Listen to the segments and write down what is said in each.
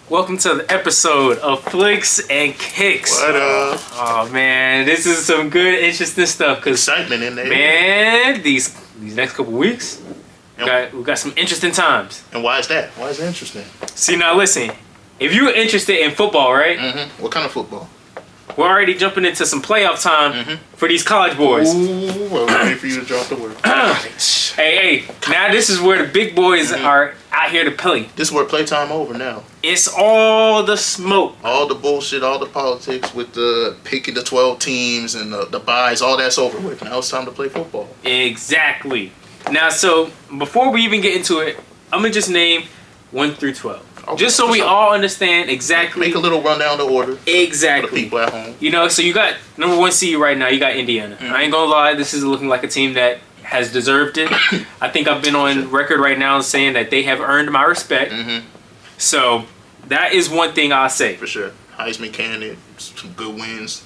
Welcome to the episode of Flicks and Kicks. What up? Oh man, this is some good, interesting stuff. Cause Excitement in there. man, these next couple weeks, we got some interesting times. And why is that? Why is it interesting? See now, listen. If you're interested in football, right? Mm-hmm. What kind of football? We're already jumping into some playoff time for these college boys. Ooh, well, waiting for you to drop the word. Hey, now this is where the big boys are out here to play. This is where playtime over now. It's all the smoke. All the bullshit, all the politics with the picking the 12 teams and the buys, all that's over with. Now it's time to play football. Exactly. Now, so before we even get into it, I'm gonna just name 1 through 12. Okay, Just so we all understand exactly. Make a little rundown of the order. Exactly. For the people at home. You know, so you got number 1 seed right now. You got Indiana. I ain't gonna lie, this is looking like a team that has deserved it. I think I've been on record right now saying that they have earned my respect. So that is one thing I'll say. For sure. Heisman candidate, some good wins.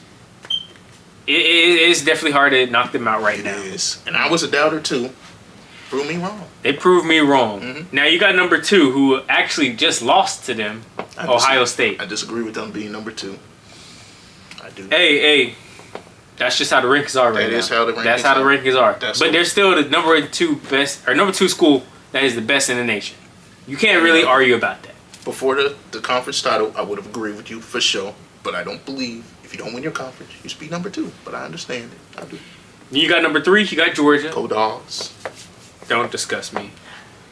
It is definitely hard to knock them out right now. It is. And I was a doubter too. Proved me wrong. They proved me wrong. Now you got number 2 who actually just lost to them, Ohio State. I disagree with them being number 2. I do. Hey, that's just how the rankings are right now. That is how the rankings That's how the rankings are. That's But they're still the number 2 best, or number 2 school that is the best in the nation. You can't really argue about that. Before the conference title, I would have agreed with you for sure. But I don't believe if you don't win your conference, you should be number 2. But I understand it. I do. You got number 3. You got Georgia. Go Dogs. Don't discuss me.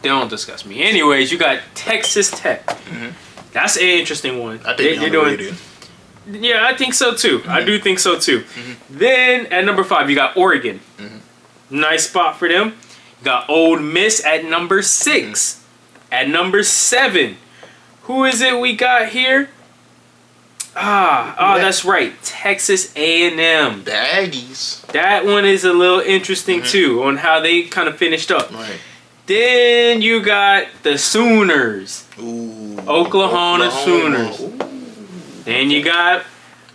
Don't discuss me. Anyways, you got Texas Tech. That's an interesting one. I think they're doing. Yeah, I think so too. I do think so too. Then at number 5, you got Oregon. Nice spot for them. You got Ole Miss at number 6. At number 7, who is it we got here? That's right. Texas A&M. The Aggies. That one is a little interesting too on how they kind of finished up. Right. Then you got the Sooners. Ooh. Oklahoma Sooners. Ooh. Then you got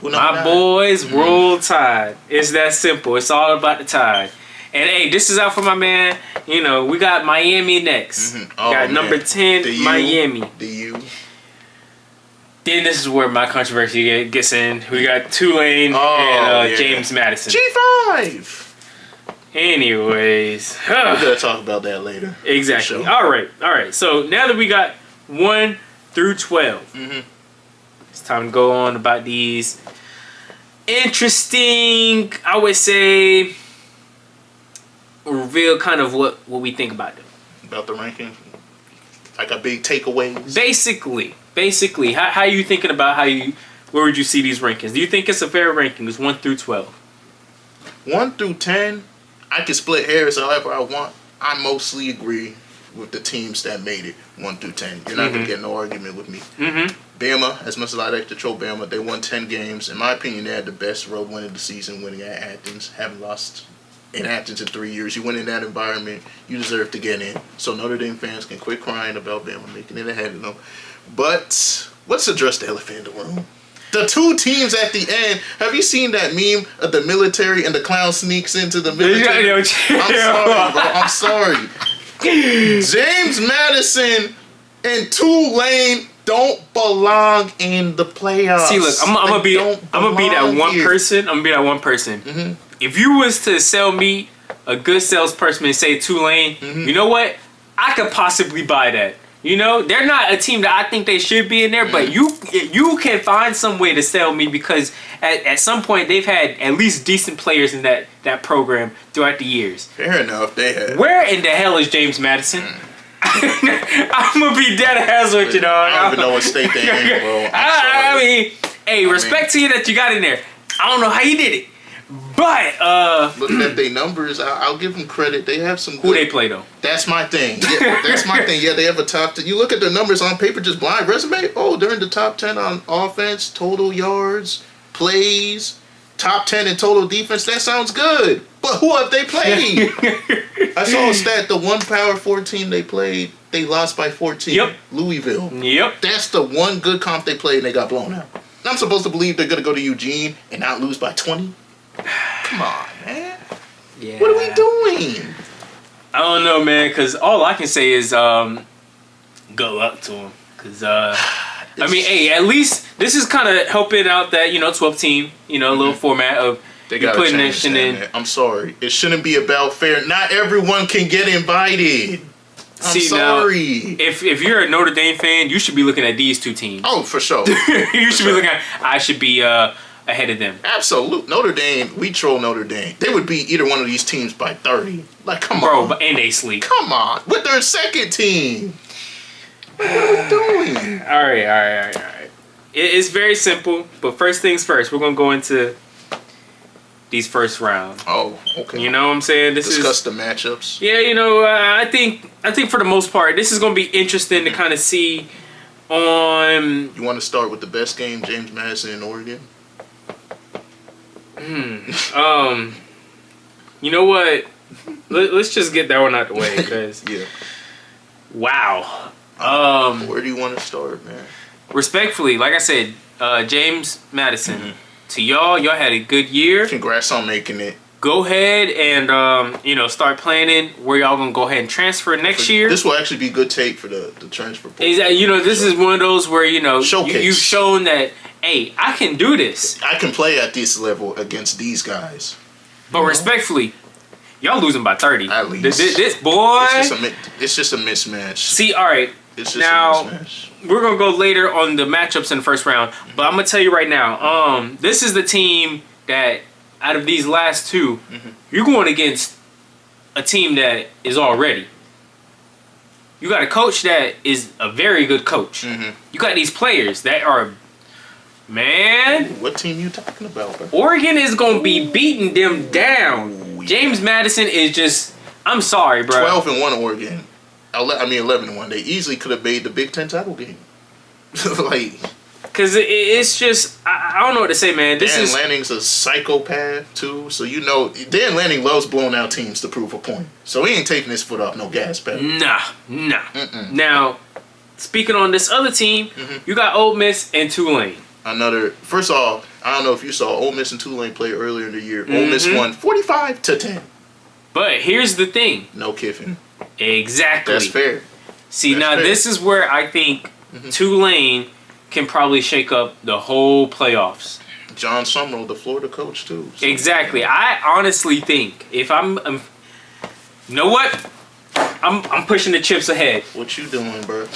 Who my number 9? boys, Roll Tide. It's that simple. It's all about the Tide. And hey, this is out for my man. You know, we got Miami next. Got number 10, The U. Miami. The U. Then this is where my controversy gets in. We got Tulane and James Madison. G5. Anyways. We're going to talk about that later. Exactly. Sure. All right. So now that we got 1 through 12, it's time to go on about these interesting, I would say, reveal kind of what we think about them. About the ranking. Like a big takeaways. Basically, how are you thinking about where would you see these rankings? Do you think it's a fair ranking? It's 1 through 12. 1 through 10, I can split hairs however I want. I mostly agree with the teams that made it 1 through 10. You're not going to get no argument with me. Bama, as much as I like to troll Bama, they won 10 games. In my opinion, they had the best road win of the season, winning at Athens. Haven't lost in Athens in 3 years. You win in that environment, you deserve to get in. So Notre Dame fans can quit crying about Bama making it ahead of them. But let's address the elephant in the room. The 2 teams at the end. Have you seen that meme of the military and the clown sneaks into the military? I'm sorry, bro. I'm sorry. James Madison and Tulane don't belong in the playoffs. See, look, I'm gonna be that one person. If you was to sell me a good salesperson and say Tulane, you know what? I could possibly buy that. You know, they're not a team that I think they should be in there, but you can find some way to sell me because at some point they've had at least decent players in that program throughout the years. Fair enough, they have. Where in the hell is James Madison? I'm gonna be dead ass with you, dog. I don't even know what state they're in, bro. I mean, hey, respect to you that you got in there. I don't know how you did it, but looking at their numbers, I'll give them credit. They have some. Who they play though? That's my thing. Yeah, that's my thing. Yeah, they have a top 10. You look at the numbers on paper, just blind resume. Oh, they're in the top 10 on offense, total yards, plays, top 10 in total defense. That sounds good. But who have they played? I saw a stat. The one Power 4 team they played, they lost by 14. Yep. Louisville. Yep. That's the one good comp they played and they got blown out. I'm supposed to believe they're going to go to Eugene and not lose by 20? Come on, man. Yeah. What are we doing? I don't know, man, because all I can say is good luck to him. Because I mean, hey, at least this is kind of helping out that 12 team, little format of they got putting that this shit in. Man. I'm sorry, it shouldn't be about fair. Not everyone can get invited. I'm sorry. Now, if you're a Notre Dame fan, you should be looking at these two teams. Oh, for sure. You should be looking at. I should be ahead of them. Absolute. Notre Dame. We troll Notre Dame. They would beat either one of these teams by 30. Like, come on, bro. And they sleep. Come on, with their second team. What are we doing? All right. It's very simple, but first things first. We're gonna go into these first rounds. Oh, okay. You know what I'm saying? Discuss the matchups. Yeah, I think for the most part, this is gonna be interesting to kind of see. On. You want to start with the best game, James Madison in Oregon? You know what? Let's just get that one out the way, because yeah. Wow. Where do you want to start, man? Respectfully, like I said, James Madison. To y'all had a good year. Congrats on making it. Go ahead and start planning where y'all gonna go ahead and transfer next year. This will actually be a good take for the transfer portal. Exactly. This is one of those where Showcase. you've shown that, hey, I can do this. I can play at this level against these guys. But respectfully, y'all losing by 30. At least. This boy. It's just a mismatch. See, all right. It's just now, a mismatch. We're going to go later on the matchups in the first round. But I'm going to tell you right now, this is the team that, out of these last two, you're going against a team that is all ready. You got a coach that is a very good coach. You got these players that are, man. What team you talking about, bro? Oregon is going to be beating them down. James Madison is just, I'm sorry, bro. 12-1 Oregon. 11-1. They easily could have made the Big Ten title game. Because it's just, I don't know what to say, man. Dan Lanning's a psychopath, too. So, Dan Lanning loves blowing out teams to prove a point. So, he ain't taking his foot off no gas pedal. Nah. Now, speaking on this other team, you got Ole Miss and Tulane. First of all, I don't know if you saw Ole Miss and Tulane play earlier in the year. Ole Miss won 45-10. But here's the thing. No Kiffin. Exactly. That's fair. See, this is where I think Tulane can probably shake up the whole playoffs. John Summerall, the Florida coach, too. So. Exactly. I honestly think if I'm you know what? I'm pushing the chips ahead. What you doing, bro?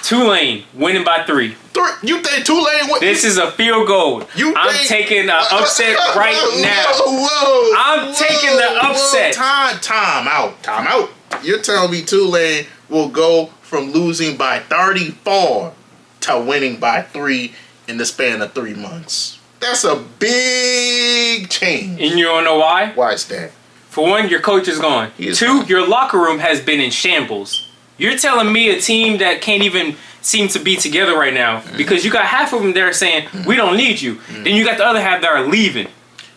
Tulane winning by 3. You think Tulane? This is a field goal. I'm taking an upset right now. Whoa! I'm taking the upset. Time out. You're telling me Tulane will go from losing by 34 to winning by 3 in the span of 3 months? That's a big change. And you don't know why? Why is that? For one, your coach is gone. 2, your locker room has been in shambles. You're telling me a team that can't even seem to be together right now because you got half of them there saying, we don't need you. Then you got the other half that are leaving.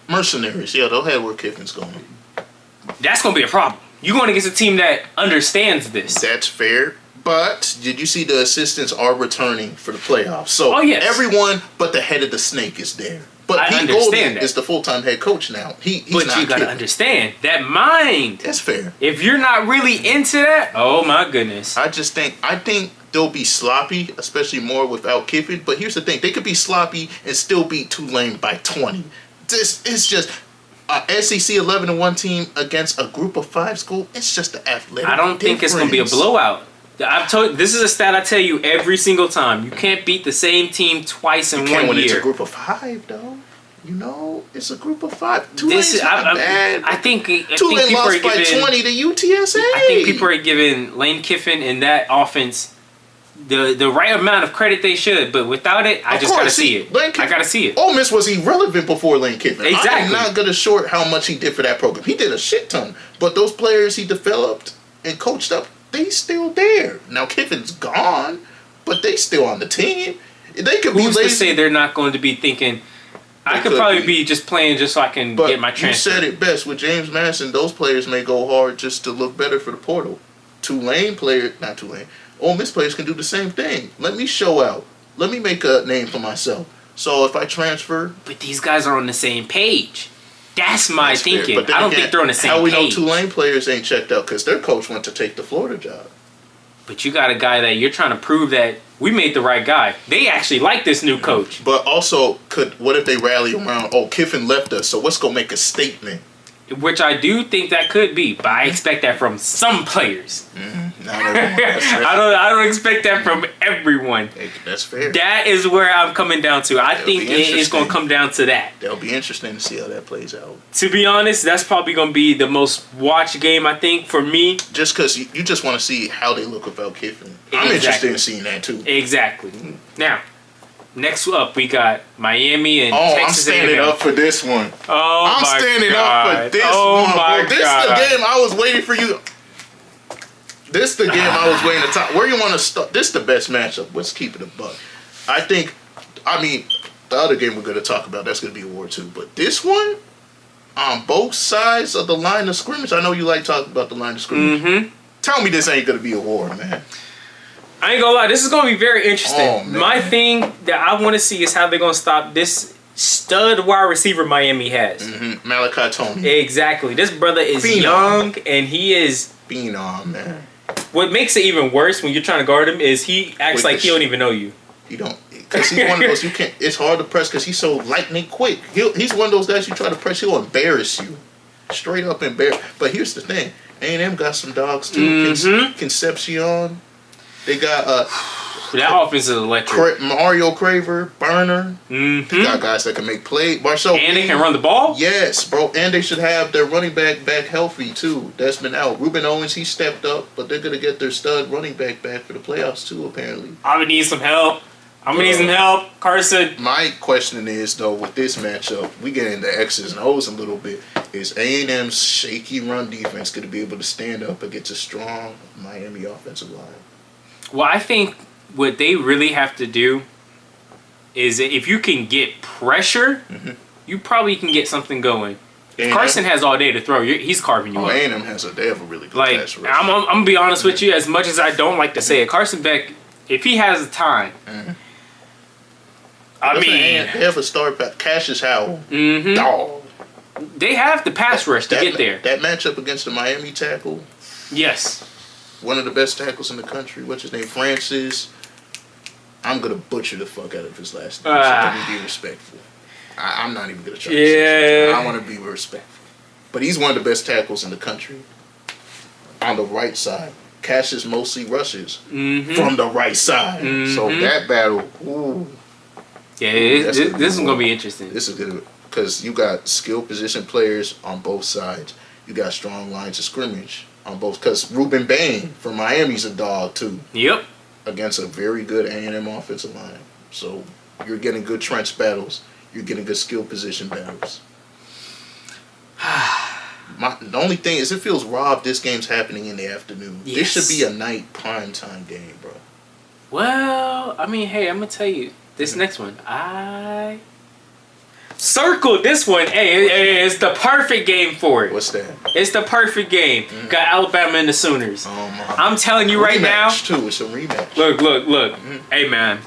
Mercenaries. Yeah, they'll have where Kiffin's going. That's going to be a problem. You're going against a team that understands this. That's fair. But did you see the assistants are returning for the playoffs? So yes. Everyone but the head of the snake is there. But I Pete understand Golden that. is the full-time head coach now. But you got to understand that mind. That's fair. If you're not really into that, oh my goodness. I think they'll be sloppy, especially more without Kiffin. But here's the thing. They could be sloppy and still beat Tulane by 20. This is just a SEC 11-1 team against a group of 5 school. It's just the athletic I don't think it's going to be a blowout. This is a stat I tell you every single time. You can't beat the same team twice in 1 year. When it's a group of 5, though. It's a group of 5. Tulane's not bad. I think Tulane people lost are giving, by 20 to UTSA. I think people are giving Lane Kiffin and that offense the right amount of credit they should, but without it, I just gotta see it. I gotta see it. Ole Miss was irrelevant before Lane Kiffin. Exactly. I'm not gonna short how much he did for that program. He did a shit ton, but those players he developed and coached up, they still there. Now Kiffin's gone, but they still on the team. They could be Who's lazy. to say they're not going to be thinking? I could probably be just playing just so I can get my transfer. You said it best with James Madison. Those players may go hard just to look better for the portal. Ole Miss players can do the same thing. Let me show out. Let me make a name for myself. So if I transfer, but these guys are on the same page. That's my thinking. I don't think they're on the same page. How we know Tulane players ain't checked out because their coach went to take the Florida job. But you got a guy that you're trying to prove that we made the right guy. They actually like this new coach. But also, what if they rally around, Kiffin left us, so what's going to make a statement? Which I do think that could be, but I expect that from some players. Not everyone. That's fair. I don't expect that from everyone. That's fair. That is where I'm coming down to. I think it's going to come down to that. That'll be interesting to see how that plays out. To be honest, that's probably going to be the most watched game, I think, for me. Just because you just want to see how they look without Kiffin. I'm interested in seeing that, too. Exactly. Now, next up, we got Miami and Texas I'm standing A&M. up for this one. I'm standing up for this one. Bro. This is the game I was waiting for you. This is the game I was waiting to talk. Where you want to start? This is the best matchup. Let's keep it a buck. The other game we're going to talk about, that's going to be a war too. But this one, on both sides of the line of scrimmage, I know you like talking about the line of scrimmage. Mm-hmm. Tell me this ain't going to be a war, man. I ain't gonna lie, this is gonna be very interesting. Oh, man. My thing that I want to see is how they're gonna stop this stud wide receiver Miami has. Mm-hmm. Malachi Tony. Exactly. This brother is Phenom. young and he is Phenom, man. What makes it even worse when you're trying to guard him is he acts like he don't even know you. He don't, because he's one of those you can't. It's hard to press because he's so lightning quick. He's one of those guys you try to press, he'll embarrass you, straight up embarrass. But here's the thing, A&M got some dogs too. Mm-hmm. Concepcion. They got that offense is electric. Mario Craver, Burner. Mm-hmm. They got guys that can make plays. Marcel and they can run the ball? Yes, bro. And they should have their running back healthy, too. That's been out. Ruben Owens, he stepped up, but they're going to get their stud running back for the playoffs, too, apparently. I'm going to need some help. Carson. My question is, though, with this matchup, we get into X's and O's a little bit. Is A&M's shaky run defense going to be able to stand up against a strong Miami offensive line? Well, I think what they really have to do is if you can get pressure, you probably can get something going. If Carson has all day to throw, he's carving you up. A&M they have a really good pass rush. I'm going to be honest with you, as much as I don't like to say it, Carson Beck, if he has the time, they have a star Cassius Howell. Dog. They have the pass rush to get there. That matchup against the Miami tackle. Yes. One of the best tackles in the country. What's his name? Francis. I'm going to butcher the fuck out of his last name. So let me be respectful. I'm not even going to try to say it. I want to be respectful. But he's one of the best tackles in the country. On the right side. Cassius mostly rushes from the right side. So that battle, ooh. Yeah, this is going to be interesting. This is good because you got skill position players on both sides. You got strong lines of scrimmage on both. Because Ruben Bain from Miami's a dog too. Yep. Against a very good A&M offensive line. So you're getting good trench battles. You're getting good skill position battles. The only thing is, it feels robbed. This game's happening in the afternoon. Yes. This should be a night primetime game, bro. Well, I mean, hey, I'm gonna tell you this next one. I circled this one. Hey, it's the perfect game for it. What's that? It's the perfect game. Got Alabama and the Sooners. Oh my! I'm telling you right now. Too. It's a rematch. Look. Hey, man.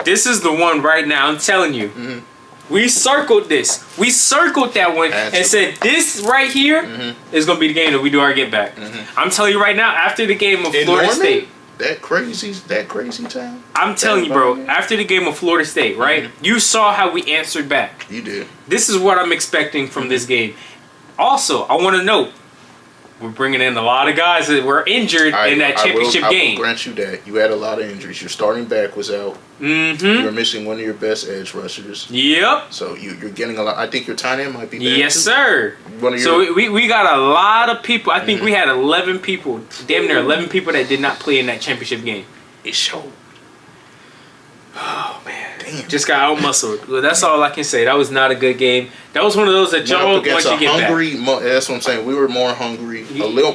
This is the one right now. I'm telling you. We circled this. We circled that one and said this right here is going to be the game that we do our get back. I'm telling you right now, after the game of Florida State. That crazy time? I'm telling you, bro, after the game of Florida State, right? You saw how we answered back. You did. This is what I'm expecting from this game. Also, I want to note, we're bringing in a lot of guys that were injured in that championship game. I will grant you that. You had a lot of injuries. Your starting back was out. You were missing one of your best edge rushers. Yep. So you're getting a lot. I think your tight end might be back yes, too. Sir. So we got a lot of people. I think we had 11 people, damn near 11 people that did not play in that championship game. It showed. Oh, man. Damn. Just got out-muscled. Well, that's all I can say. That was not a good game. That was one of those that y'all want to get hungry, back. That's what I'm saying. We were more hungry.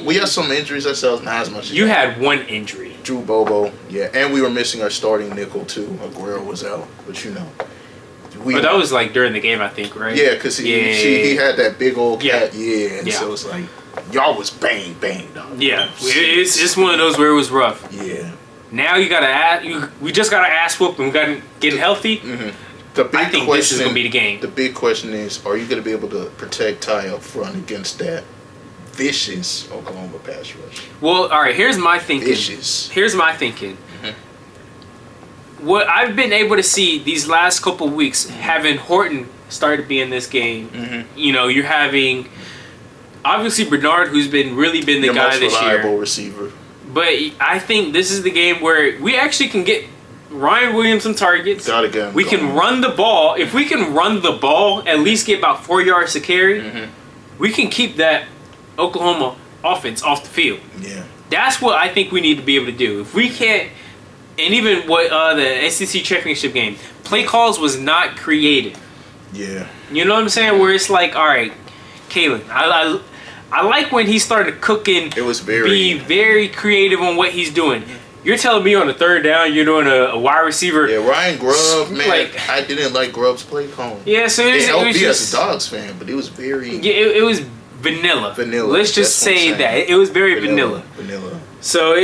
We had some injuries ourselves, not as much as you had one injury. Drew Bobo, yeah. And we were missing our starting nickel, too. Aguero was out. But, you know. But that was, like, during the game, I think, right? Yeah, because he had that big old cat. Yeah. And so it's like, y'all was bang, dog. Yeah. It's one of those where it was rough. Yeah. Now we just got to ass whoop and we got to get healthy. I think this is going to be the game. The big question is, are you going to be able to protect Ty up front against that vicious Oklahoma pass rush. Well, all right. Here's my thinking. Vicious. Here's my thinking. What I've been able to see these last couple weeks, having Horton started to be in this game. You know, you're having obviously Bernard, who's really been the Your guy most this reliable year. receiver. But I think this is the game where we actually can get Ryan Williams some targets. Gotta get him we going. can run the ball. If we can run the ball, at least get about 4 yards to carry, we can keep that Oklahoma offense off the field. Yeah. That's what I think we need to be able to do. If we can't, and even what the SEC championship game, play calls was not creative. Yeah. You know what I'm saying? Where it's like, all right, Kalen, I like when he started cooking. It was be very creative on what he's doing. You're telling me on the third down you're doing a wide receiver. Yeah, Ryan Grubb, man. Like, I didn't like Grubb's play call. Yeah, so It helped was me just, as a Dogs fan, but it was very yeah, it was vanilla. vanilla. Let's just That's what I'm say saying. that it was very vanilla. Vanilla. So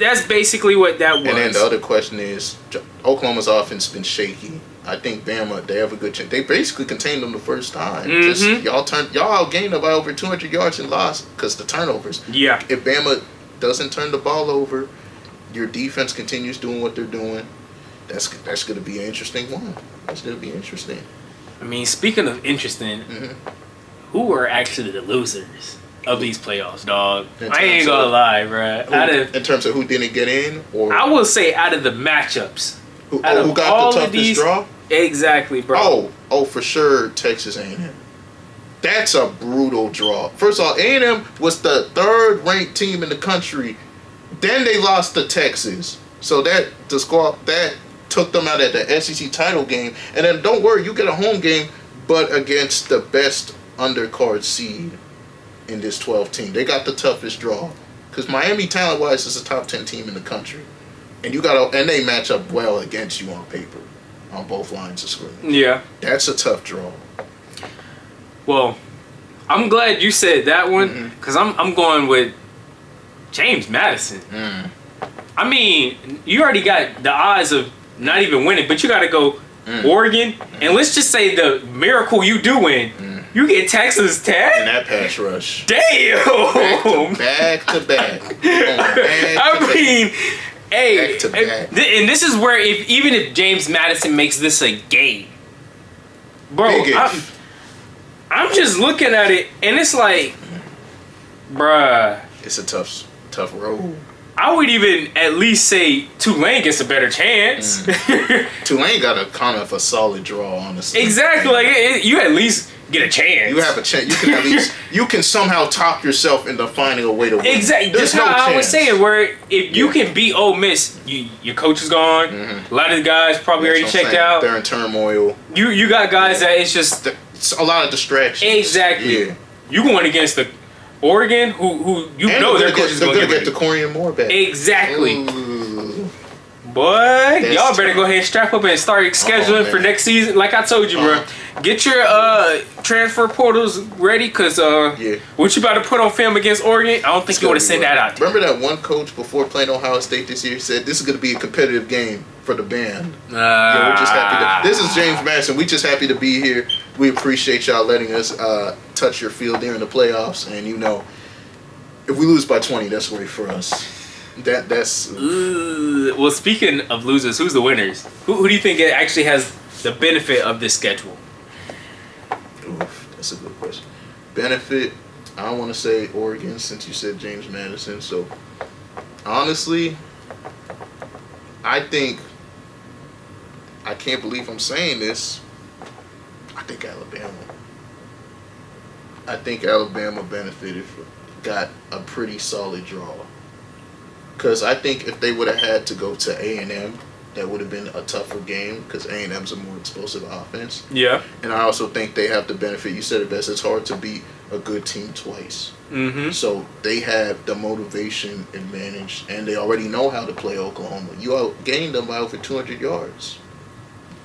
that's basically what that was. And then the other question is, Oklahoma's offense has been shaky. I think Bama, they have a good chance. They basically contained them the first time. Just y'all outgained them by over 200 yards and lost because the turnovers. Yeah. If Bama doesn't turn the ball over, your defense continues doing what they're doing. That's going to be an interesting one. That's going to be interesting. I mean, speaking of interesting, who were actually the losers of these playoffs, dog? I ain't gonna lie, bruh. In terms of who didn't get in, or I will say out of the matchups, who got the toughest draw? Exactly, bro. Oh, for sure, Texas A&M. That's a brutal draw. First of all, A&M was the third-ranked team in the country. Then they lost to Texas, so that took them out at the SEC title game. And then don't worry, you get a home game, but against the best undercard seed in this 12 team. They got the toughest draw because Miami, talent-wise, is a top 10 team in the country, and they match up well against you on paper. On both lines of scrimmage. Yeah. That's a tough draw. Well, I'm glad you said that one because I'm going with James Madison. I mean, you already got the odds of not even winning, but you got to go Oregon, and let's just say the miracle you do win, you get Texas Tech. And that pass rush. Damn. Back to back. I mean. Hey, back to back. And this is where even if James Madison makes this a game, bro, I'm just looking at it and it's like, bruh, it's a tough road. I would even at least say Tulane gets a better chance. Tulane got a kind of a solid draw, honestly. Exactly, like you at least get a chance. You have a chance. You can at least you can somehow talk yourself into finding a way to win. Exactly. There's That's how no I was chance. saying. Where if you can beat Ole Miss, your coach is gone. A lot of the guys probably That's already what I'm checked saying. out. They're in turmoil. You got guys that it's just It's a lot of distractions. exactly. Yeah. You going against the Oregon, who you And know they're their coach is going going to to get the Corian Moore back. Exactly. Ooh. Boy, y'all better tough. go ahead and strap up and start scheduling for man. next season. Like I told you, bro. Get your transfer portals ready, because what you about to put on film against Oregon, I don't think you want to send that out there. Remember that one coach before playing Ohio State this year said this is going to be a competitive game for the band. Yeah, we're just happy this is James Madison. We just happy to be here. We appreciate y'all letting us touch your field during the playoffs, and if we lose by 20, that's great for us. That's Well, speaking of losers, who's the winners? Who do you think actually has the benefit of this schedule? oof, that's a good question. Benefit, I want to say Oregon, since you said James Madison. So honestly, I can't believe I'm saying this. I think Alabama benefited got a pretty solid draw. Because I think if they would have had to go to A&M, that would have been a tougher game because A&M's a more explosive offense. Yeah. And I also think they have the benefit, you said it best, it's hard to beat a good team twice. Mm-hmm. So they have the motivation advantage, and they already know how to play Oklahoma. You outgained them by over 200 yards.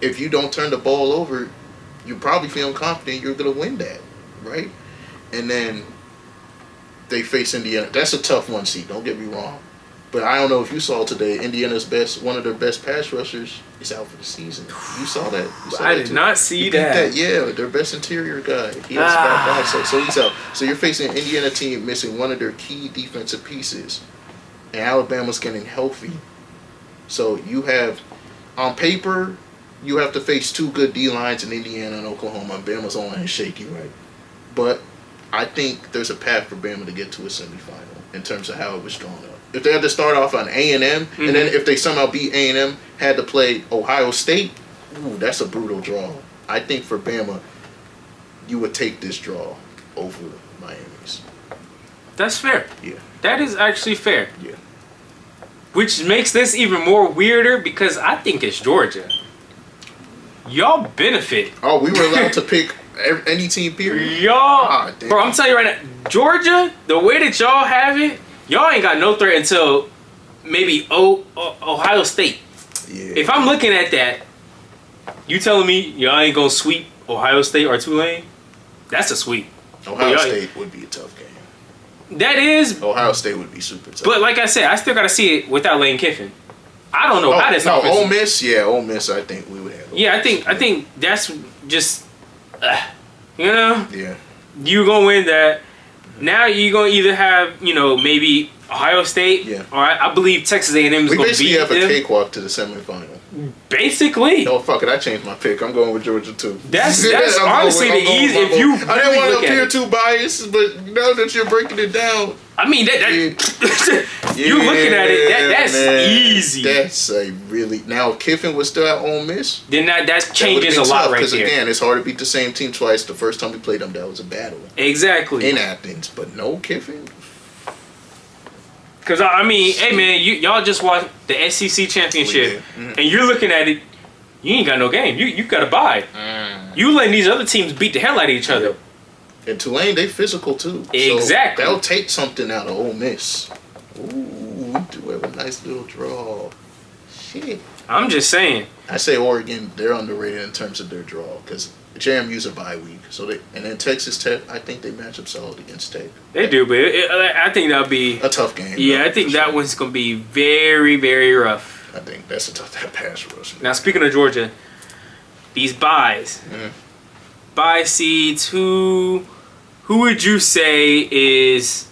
If you don't turn the ball over, you probably feel confident you're going to win that, right? And then they face Indiana. That's a tough one seed, don't get me wrong. But I don't know if you saw today, Indiana's one of their best pass rushers is out for the season. You saw that? I did not see that. Yeah, their best interior guy. He has about 5 sacks, so he's out. So you're facing an Indiana team missing one of their key defensive pieces, and Alabama's getting healthy. So you have, on paper, you have to face 2 good D lines in Indiana and Oklahoma. Bama's online is shaky, right? But I think there's a path for Bama to get to a semifinal in terms of how it was drawn up. If they had to start off on A&M, and then if they somehow beat A&M, had to play Ohio State, ooh, that's a brutal draw. I think for Bama, you would take this draw over Miami's. That's fair. Yeah. That is actually fair. Yeah. Which makes this even more weirder because I think it's Georgia. Y'all benefit. Oh, we were allowed to pick any team, period? Y'all, bro, I'm telling you right now, Georgia, the way that y'all have it, y'all ain't got no threat until maybe Ohio State. Yeah. If I'm looking at that, you telling me y'all ain't gonna sweep Ohio State or Tulane? That's a sweep. Ohio State would be a tough game. That is. Ohio State would be super tough. But like I said, I still gotta see it without Lane Kiffin. I don't know how this. No, Ole Miss. Yeah, Ole Miss. I think we would handle. Yeah, I think that's just, you know. Yeah. You gonna win that. Now you gonna either have maybe Ohio State, or I believe Texas A&M is gonna beat them. We basically have a cakewalk to the semifinal. Basically. No, fuck it. I changed my pick. I'm going with Georgia too. That's honestly the easy. If you I didn't want to appear too biased, but now that you're breaking it down, I mean that you looking at it. That's easy. That's a really now. If Kiffin was still at Ole Miss, then that changes a lot right there. Because again, it's hard to beat the same team twice. The first time we played them, that was a battle. Exactly. In Athens, but no Kiffin. Because, I mean, hey, man, y'all just watched the SEC championship, and you're looking at it, you ain't got no game. You got to buy. You letting these other teams beat the hell out of each other. And Tulane, they physical, too. Exactly. So they'll take something out of Ole Miss. Ooh, we do have a nice little draw. Shit. I'm just saying. I say Oregon, they're underrated in terms of their draw, because JMU's a bye week. And then Texas Tech, I think they match up solid against Tech. They do, but I think that'll be a tough game. Yeah, I think that one's going to be very, very rough. I think that's a tough pass rush. Now, speaking of Georgia, these buys. Buy seeds, who would you say is...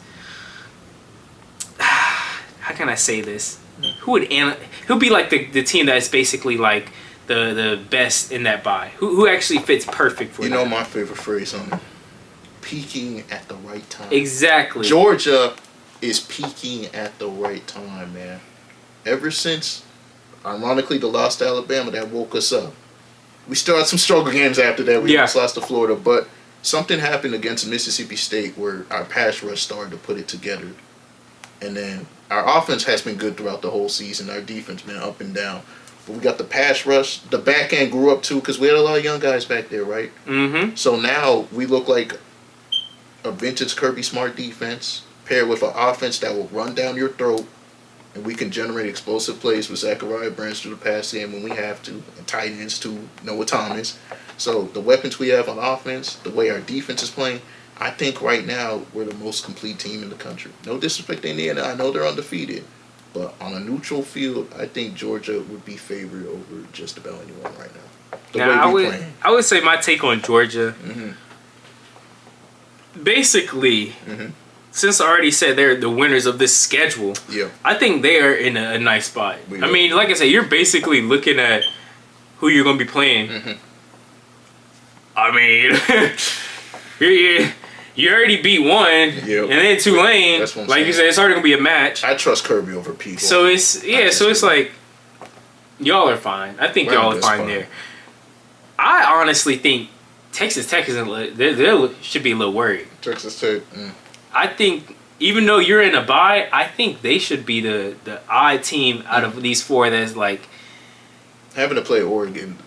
How can I say this? Who'll be like the team that's basically like the best in that buy? Who actually fits perfect for that? My favorite phrase on it. Peaking at the right time. Exactly. Georgia is peaking at the right time, man. Ever since, ironically, the loss to Alabama, that woke us up. We still had some struggle games after that. We almost lost to Florida, but something happened against Mississippi State where our pass rush started to put it together. And then our offense has been good throughout the whole season. Our defense been up and down. But we got the pass rush. The back end grew up too because we had a lot of young guys back there, right? Mm-hmm. So now we look like a vintage Kirby Smart defense paired with an offense that will run down your throat, and we can generate explosive plays with Zachariah Branch through the pass game when we have to, and tight ends too, Noah Thomas. So the weapons we have on offense, the way our defense is playing, I think right now we're the most complete team in the country. No disrespect to Indiana, I know they're undefeated, but on a neutral field, I think Georgia would be favored over just about anyone right now. I would say my take on Georgia. Basically, since I already said they're the winners of this schedule, I think they are in a nice spot. I mean, like I said, you're basically looking at who you're going to be playing. I mean, you already beat one, and then Tulane. Like you said, it's already going to be a match. I trust Kirby over Pete. So it's like y'all are fine. I think y'all are fine there. I honestly think Texas Tech they should be a little worried. Texas Tech. I think even though you're in a bye, I think they should be the odd team out of these four that's like having to play Oregon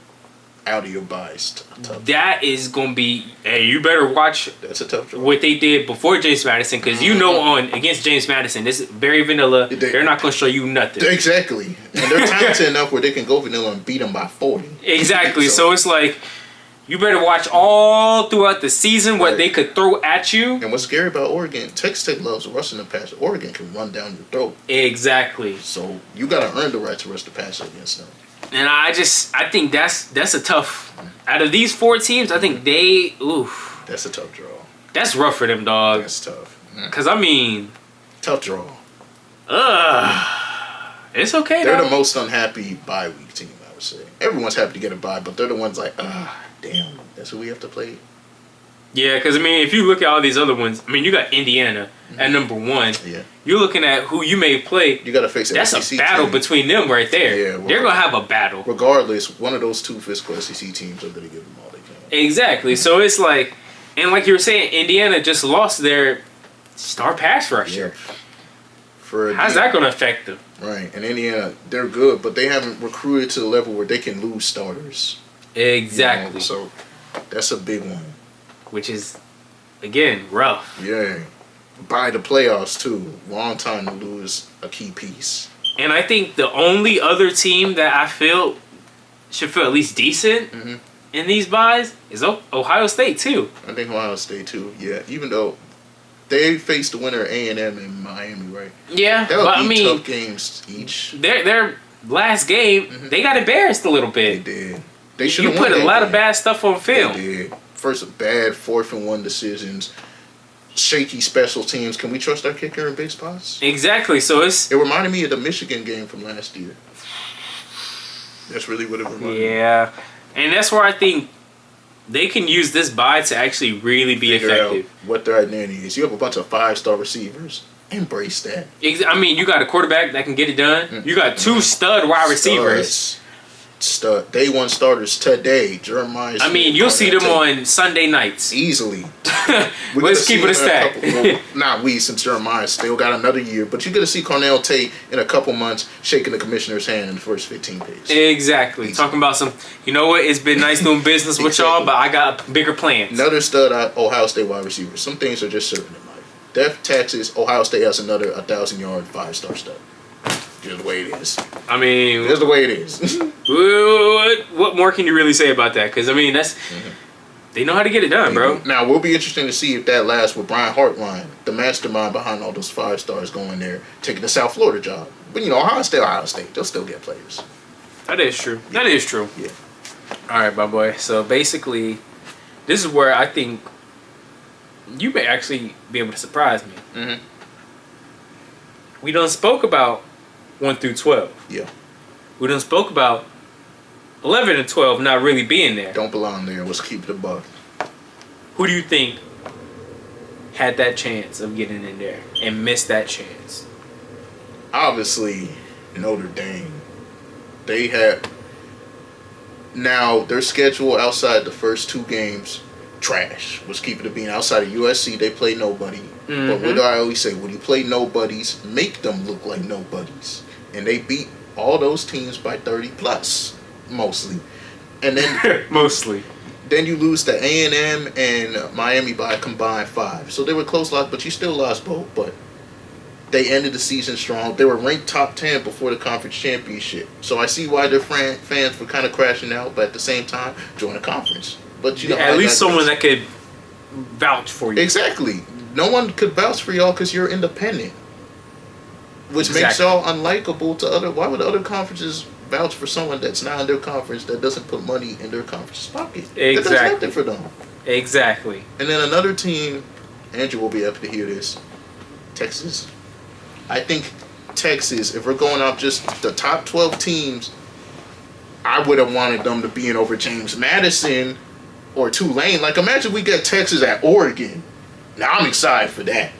out of your bye is tough. That is gonna be. Hey, you better watch. That's a tough job. What they did before James Madison, because against James Madison, this is very vanilla. They're not gonna show you nothing. Exactly, and they're talented enough where they can go vanilla and beat them by 40. Exactly. So it's like. You better watch all throughout the season what they could throw at you. And what's scary about Oregon, Texas Tech loves rushing the passer. Oregon can run down your throat. Exactly. So you got to earn the right to rush the passer against them. And I think that's a tough. Out of these 4 teams, I think That's a tough draw. That's rough for them, dog. That's tough. Cause I mean, tough draw. It's okay. They're though. the most unhappy bye week team, I would say. Everyone's happy to get a bye, but they're the ones like, damn, that's who we have to play. Yeah, because, I mean, if you look at all these other ones, I mean, you got Indiana at number 1. Yeah. You're looking at who you may play. You got to face That's SEC a battle team. between them right there. Yeah, they're going to have a battle. Regardless, one of those 2 physical SEC teams are going to give them all they can. Exactly. So it's like, and like you were saying, Indiana just lost their star pass rusher. Yeah. How's that going to affect them? Right. And Indiana, they're good, but they haven't recruited to the level where they can lose starters. Exactly. You know, so that's a big one. Which is, again, rough. Yeah. By the playoffs, too. Long time to lose a key piece. And I think the only other team that I feel should feel at least decent in these buys is Ohio State, too. I think Ohio State, too. Yeah. Even though they faced the winner of A&M in Miami, right? Yeah. That would but be I mean, tough games each. Their last game, they got embarrassed a little bit. They did. They should You have won put a that lot game. of bad stuff on film. They did. First, bad 4th and 1 decisions. Shaky special teams. Can we trust our kicker in big spots? Exactly. So It reminded me of the Michigan game from last year. That's really what it reminded me. Yeah. And that's where I think they can use this buy to actually really be Figure effective. out what their identity is. You have a bunch of 5-star receivers. Embrace that. I mean, you got a quarterback that can get it done. You got 2 stud wide receivers. Day 1 starters today. Jeremiah. I mean, you'll see them on Sunday nights. Easily. Let's keep it a stack. Not we, since Jeremiah still got another year. But you're going to see Cornell Tate in a couple months shaking the commissioner's hand in the first 15 picks. Exactly. Easy. Talking about some, you know what? It's been nice doing business with y'all, but I got bigger plans. Another stud Ohio State wide receiver. Some things are just certain in life. Death taxes, Ohio State has another 1,000-yard 5-star stud. Just the way it is. I mean, Just the way it is. what more can you really say about that? Because, I mean, that's they know how to get it done, bro. Now, we'll be interesting to see if that lasts with Brian Hartline, the mastermind behind all those 5-stars going there, taking the South Florida job. But, Ohio State. They'll still get players. That is true. That is true. Yeah. All right, my boy. So, basically, this is where I think you may actually be able to surprise me. Mm-hmm. We done spoke about 1 through 12. Yeah. We done spoke about 11 and 12 not really being there. Don't belong there. Let's keep it a buck. Who do you think had that chance of getting in there and missed that chance? Obviously, Notre Dame. They had... Now, their schedule outside the first 2 games, trash. Let's keep it a bean. Outside of USC, they play nobody. But what do I always say? When you play nobodies, make them look like nobodies. And they beat all those teams by 30+, mostly. And then... Mostly. Then you lose to A&M and Miami by a combined 5. So they were close loss, but you still lost both. But they ended the season strong. They were ranked top 10 before the conference championship. So I see why their fans were kind of crashing out, but at the same time, join the conference. But at least someone that could vouch for you. Exactly. No one could vouch for y'all because you're independent. Which makes y'all unlikable to other... Why would other conferences vouch for someone that's not in their conference that doesn't put money in their conference's pocket? Exactly. That does nothing for them. Exactly. And then another team, Andrew will be happy to hear this, Texas. I think Texas, if we're going off just the top 12 teams, I would have wanted them to be in over James Madison or Tulane. Like, imagine we get Texas at Oregon. Now, I'm excited for that.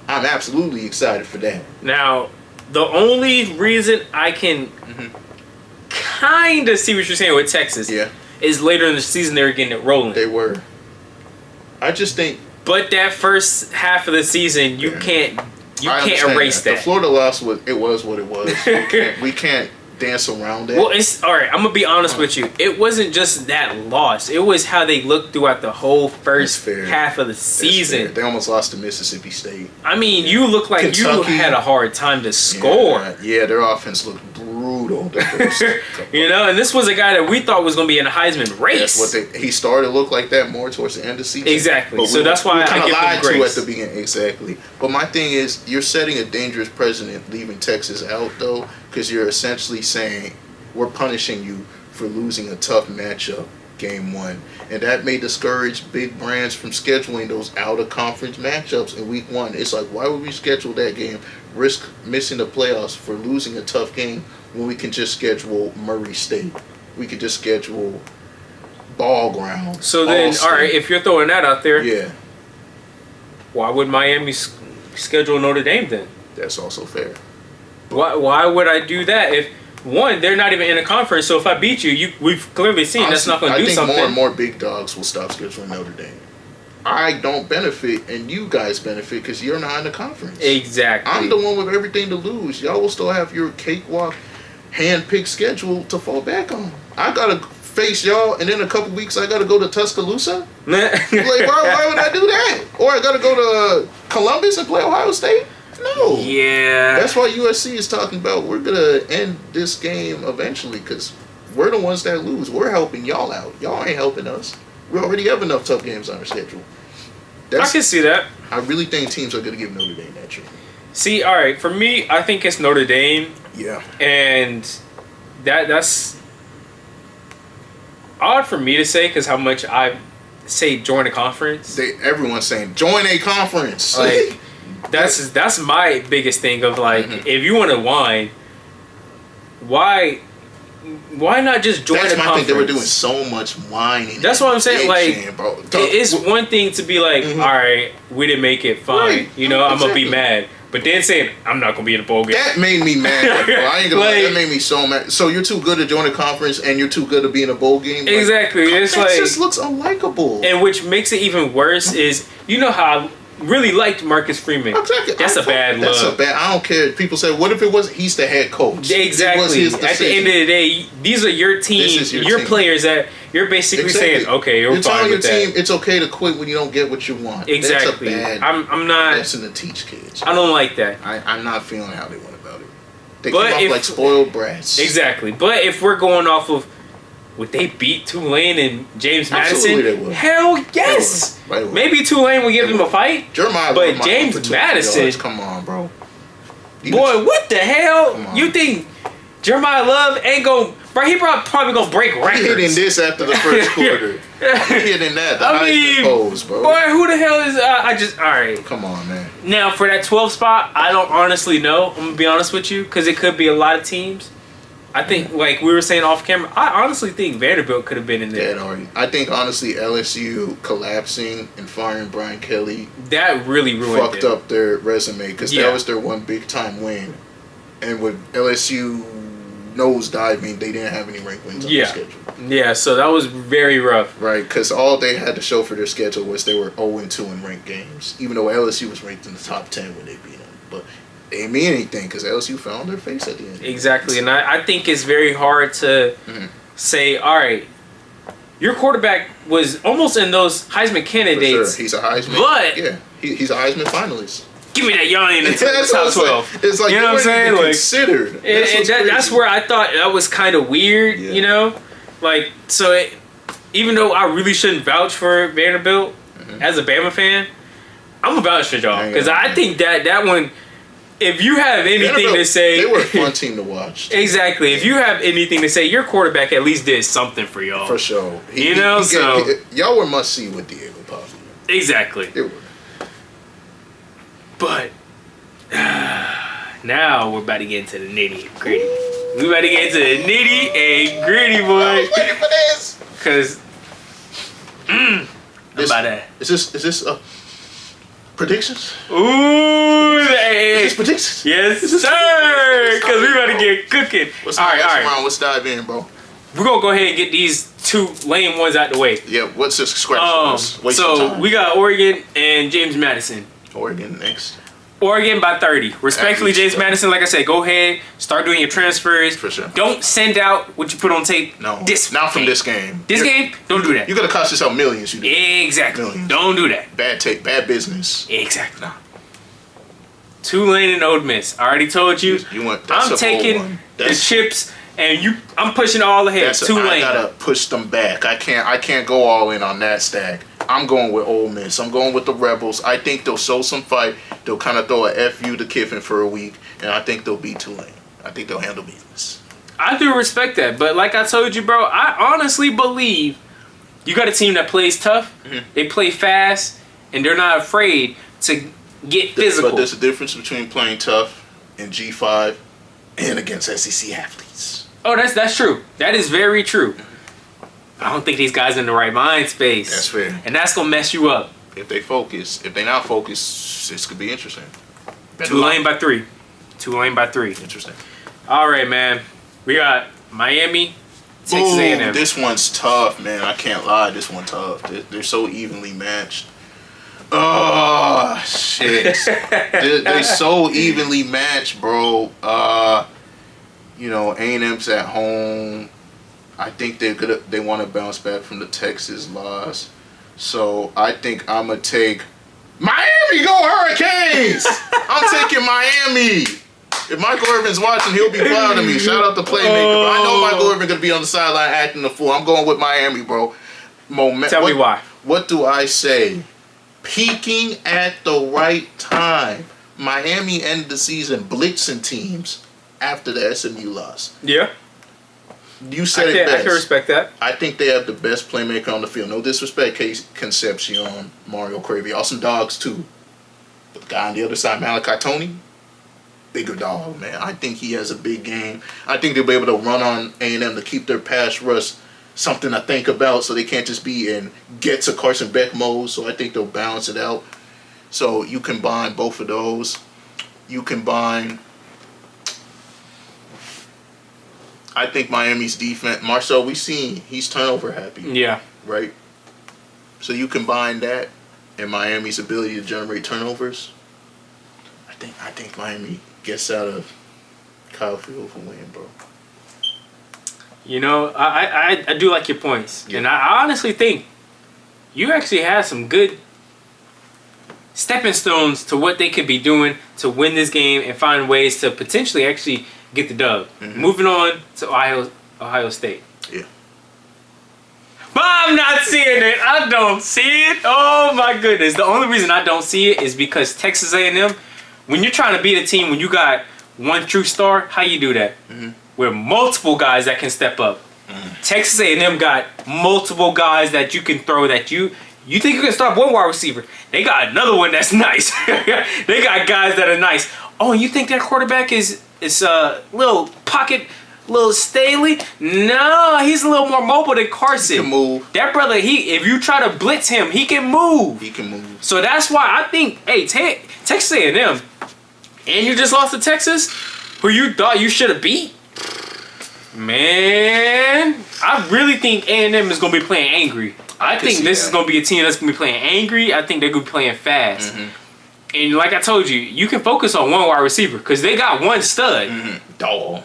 I'm absolutely excited for that. Now, the only reason I can kind of see what you're saying with Texas is later in the season they were getting it rolling. They were. I just think... But that first half of the season, you can't erase that. The Florida loss was what it was. we can't dance around that. Well, it's all right. I'm gonna be honest with you. It wasn't just that loss. It was how they looked throughout the whole first half of the season. They almost lost to Mississippi State. I mean, you look like Kentucky. You had a hard time to score. Yeah, their offense looked brutal. brutal. The first You know, and this was a guy that we thought was going to be in a Heisman race. That's what he started to look like that more towards the end of the season. Exactly. But so that's why I give lied him to grace. at the beginning. Exactly. But my thing is, you're setting a dangerous precedent leaving Texas out, though, because you're essentially saying we're punishing you for losing a tough matchup game one. And that may discourage big brands from scheduling those out-of-conference matchups in week one. It's like, why would we schedule that game, risk missing the playoffs for losing a tough game when we can just schedule Murray State? We could just schedule Ball Ground. So then, All-State. all right, if you're throwing that out there, Yeah, why would Miami schedule Notre Dame then? that's also fair. Why would I do that if, one, they're not even in a conference, so if I beat you, we've clearly seen Honestly, that's not going to do I something. think more and more big dogs will stop scheduling Notre Dame. I don't benefit, and you guys benefit because you're not in the conference. Exactly. I'm the one with everything to lose. Y'all will still have your cakewalk, hand-picked schedule to fall back on. I got to face y'all, and in a couple weeks, I got to go to Tuscaloosa? Like, why would I do that? Or I got to go to Columbus and play Ohio State? No. Yeah. That's why USC is talking about we're going to end this game eventually because we're the ones that lose. We're helping y'all out. Y'all ain't helping us. We already have enough tough games on our schedule. I can see that. I really think teams are going to give Notre Dame that year. See, all right, for me, I think it's Notre Dame, Yeah. and that's odd for me to say because how much I say join a conference. Everyone's saying join a conference. Like, that's my biggest thing of like, if you want to whine, why not just join That's a my conference? thing. They were doing so much whining. That's what I'm saying. Like, bitching, bro. it's one thing to be like, all right, we didn't make it, fine. Right. You know, I'm gonna be Exactly. mad. But then saying I'm not gonna be in a bowl game. That made me mad. Bro. I ain't gonna lie. Like- That made me so mad. So you're too good to join a conference, and you're too good to be in a bowl game. Like, Exactly. It's that like, just looks unlikable. and which makes it even worse is, you know how I really liked Marcus Freeman. Exactly. That's a bad look. That's a bad. I don't care. People say, "What if it was? He's the head coach." It was Exactly. his At the decision. end of the day, these are your team, This is your your team. players that you're basically Exactly. saying, okay, you're You're fine telling your with team that. it's okay to quit when you don't get what you want. Exactly. That's a bad I'm not. lesson to teach kids. I don't like that. I'm not feeling how they went about it. They But came off if- like spoiled brats. Exactly. But if we're going off of, would they beat Tulane and James Absolutely Madison? they would. Hell yes. They would. Maybe Tulane will give them a fight. Jeremiah But Love might James go for 200 Madison- yards. Come on, bro. Even- Boy, what the hell? Come on. You think Jeremiah Love ain't going? Bro, he probably gonna break He records. hitting this after the first quarter. He hitting that. The I Heisman mean, pose, bro. Boy, who the hell is? I just all right. Come on, man. Now for that 12 spot, I don't honestly know. I'm gonna be honest with you because it could be a lot of teams. I think, like we were saying off camera, I honestly think Vanderbilt could have been in there. Dead already. I think honestly LSU collapsing and firing Brian Kelly That really ruined fucked it. up their resume because Yeah. that was their one big time win. And with LSU nose diving, they didn't have any ranked wins on Yeah. their schedule. Yeah, so that was very rough. Right, because all they had to show for their schedule was they were 0-2 in ranked games, even though LSU was ranked in the top 10 when they beat them. But they didn't mean anything because LSU fell on their face at the end. Exactly, and I think it's very hard to say, all right, your quarterback was almost in those Heisman For candidates. sure. He's a Heisman. But- yeah, he's a Heisman finalist. Give me that young in the That's what top I'm saying. 12. It's like You know you what I'm weren't saying? even Like, considered. That's where I thought that was kind of weird, Yeah. you know? Like, so even though I really shouldn't vouch for Vanderbilt as a Bama fan, I'm going to vouch for y'all. Because I think that one, if you have anything to say. They were a fun team to watch. Exactly. If you have anything to say, your quarterback at least did something for y'all. For sure. Y'all were must see with Diego Pavia. Exactly. They were. But now we're about to get into the nitty and gritty. We about to get into the nitty and gritty, I boy. was waiting for this. Cause I'm about to. Is this predictions? Ooh, Is hey. this predictions? Yes, sir. Cause we about to get cooking. All right. Let's dive in, bro. We're gonna go ahead and get these two lame ones out the way. Yeah, what's this scratch? Waste So some time. we got Oregon and James Madison. Oregon next. Oregon by 30. Respectfully, At least, James yeah. Madison, like I said, go ahead, start doing your transfers. For sure. Don't send out what you put on tape. No, This not from game. this game. This game, don't do that. You're gonna cost yourself millions. You do. Exactly. Millions. Don't do that. Bad take, bad business. Exactly. Nah. Tulane and Ole Miss. I already told you. I'm taking the chips, and I'm pushing all ahead. Tulane. I gotta push them back. I can't go all in on that stack. I'm going with Ole Miss. I'm going with the Rebels. I think they'll show some fight. They'll kind of throw a FU to Kiffin for a week, and I think they'll beat Tulane. I think they'll handle business. I do respect that, but like I told you, bro, I honestly believe you got a team that plays tough. Mm-hmm. They play fast, and they're not afraid to get physical. But there's a difference between playing tough in G5 and against SEC athletes. Oh, that's true. That is very true. I don't think these guys are in the right mind space. That's fair. And that's going to mess you up. If they focus. If they not focused, this could be interesting. Tulane by 3. Tulane by 3. Interesting. All right, man. We got Miami, Texas A&M. This one's tough, man. I can't lie. This one's tough. They're so evenly matched. Oh, shit. they're so evenly matched, bro. A&M's at home. I think they want to bounce back from the Texas loss. So I think I'm going to take Miami. Go Hurricanes! I'm taking Miami. If Michael Irvin's watching, he'll be proud of me. Shout out to Playmaker. But I know Michael Irvin going to be on the sideline acting the fool. I'm going with Miami, bro. Tell me why. What do I say? Peaking at the right time. Miami ended the season blitzing teams after the SMU loss. Yeah. You said it best. I can respect that. I think they have the best playmaker on the field. No disrespect, Concepcion, Mario Cravey. Awesome dogs, too. But the guy on the other side, Malachi Tony, bigger dog, man. I think he has a big game. I think they'll be able to run on A&M to keep their pass rush something to think about so they can't just be in get to Carson Beck mode. So I think they'll balance it out. So you combine both of those. I think Miami's defense, Marcel, we've seen he's turnover happy. Yeah. Right? So you combine that and Miami's ability to generate turnovers. I think Miami gets out of Kyle Field for win, bro. I do like your points. Yeah. And I honestly think you actually have some good stepping stones to what they could be doing to win this game and find ways to potentially actually get the dub. Mm-hmm. Moving on to Ohio State. Yeah. But I'm not seeing it. I don't see it. Oh my goodness. The only reason I don't see it is because Texas A&M, when you're trying to beat a team, when you got one true star, how you do that? Mm-hmm. With multiple guys that can step up. Mm-hmm. Texas A&M got multiple guys that you can throw that you think you can start one wide receiver. They got another one that's nice. They got guys that are nice. Oh, and you think that quarterback is little pocket, little Staley? No, he's a little more mobile than Carson. He can move. That brother, if you try to blitz him, he can move. He can move. So that's why I think, hey, Texas A&M, and you just lost to Texas, who you thought you should have beat. Man, I really think A&M is going to be playing angry. I think this is going to be a team that's going to be playing angry. I think they're going to be playing fast. Mm-hmm. And like I told you, you can focus on one wide receiver because they got one stud. Mm-hmm. Dog.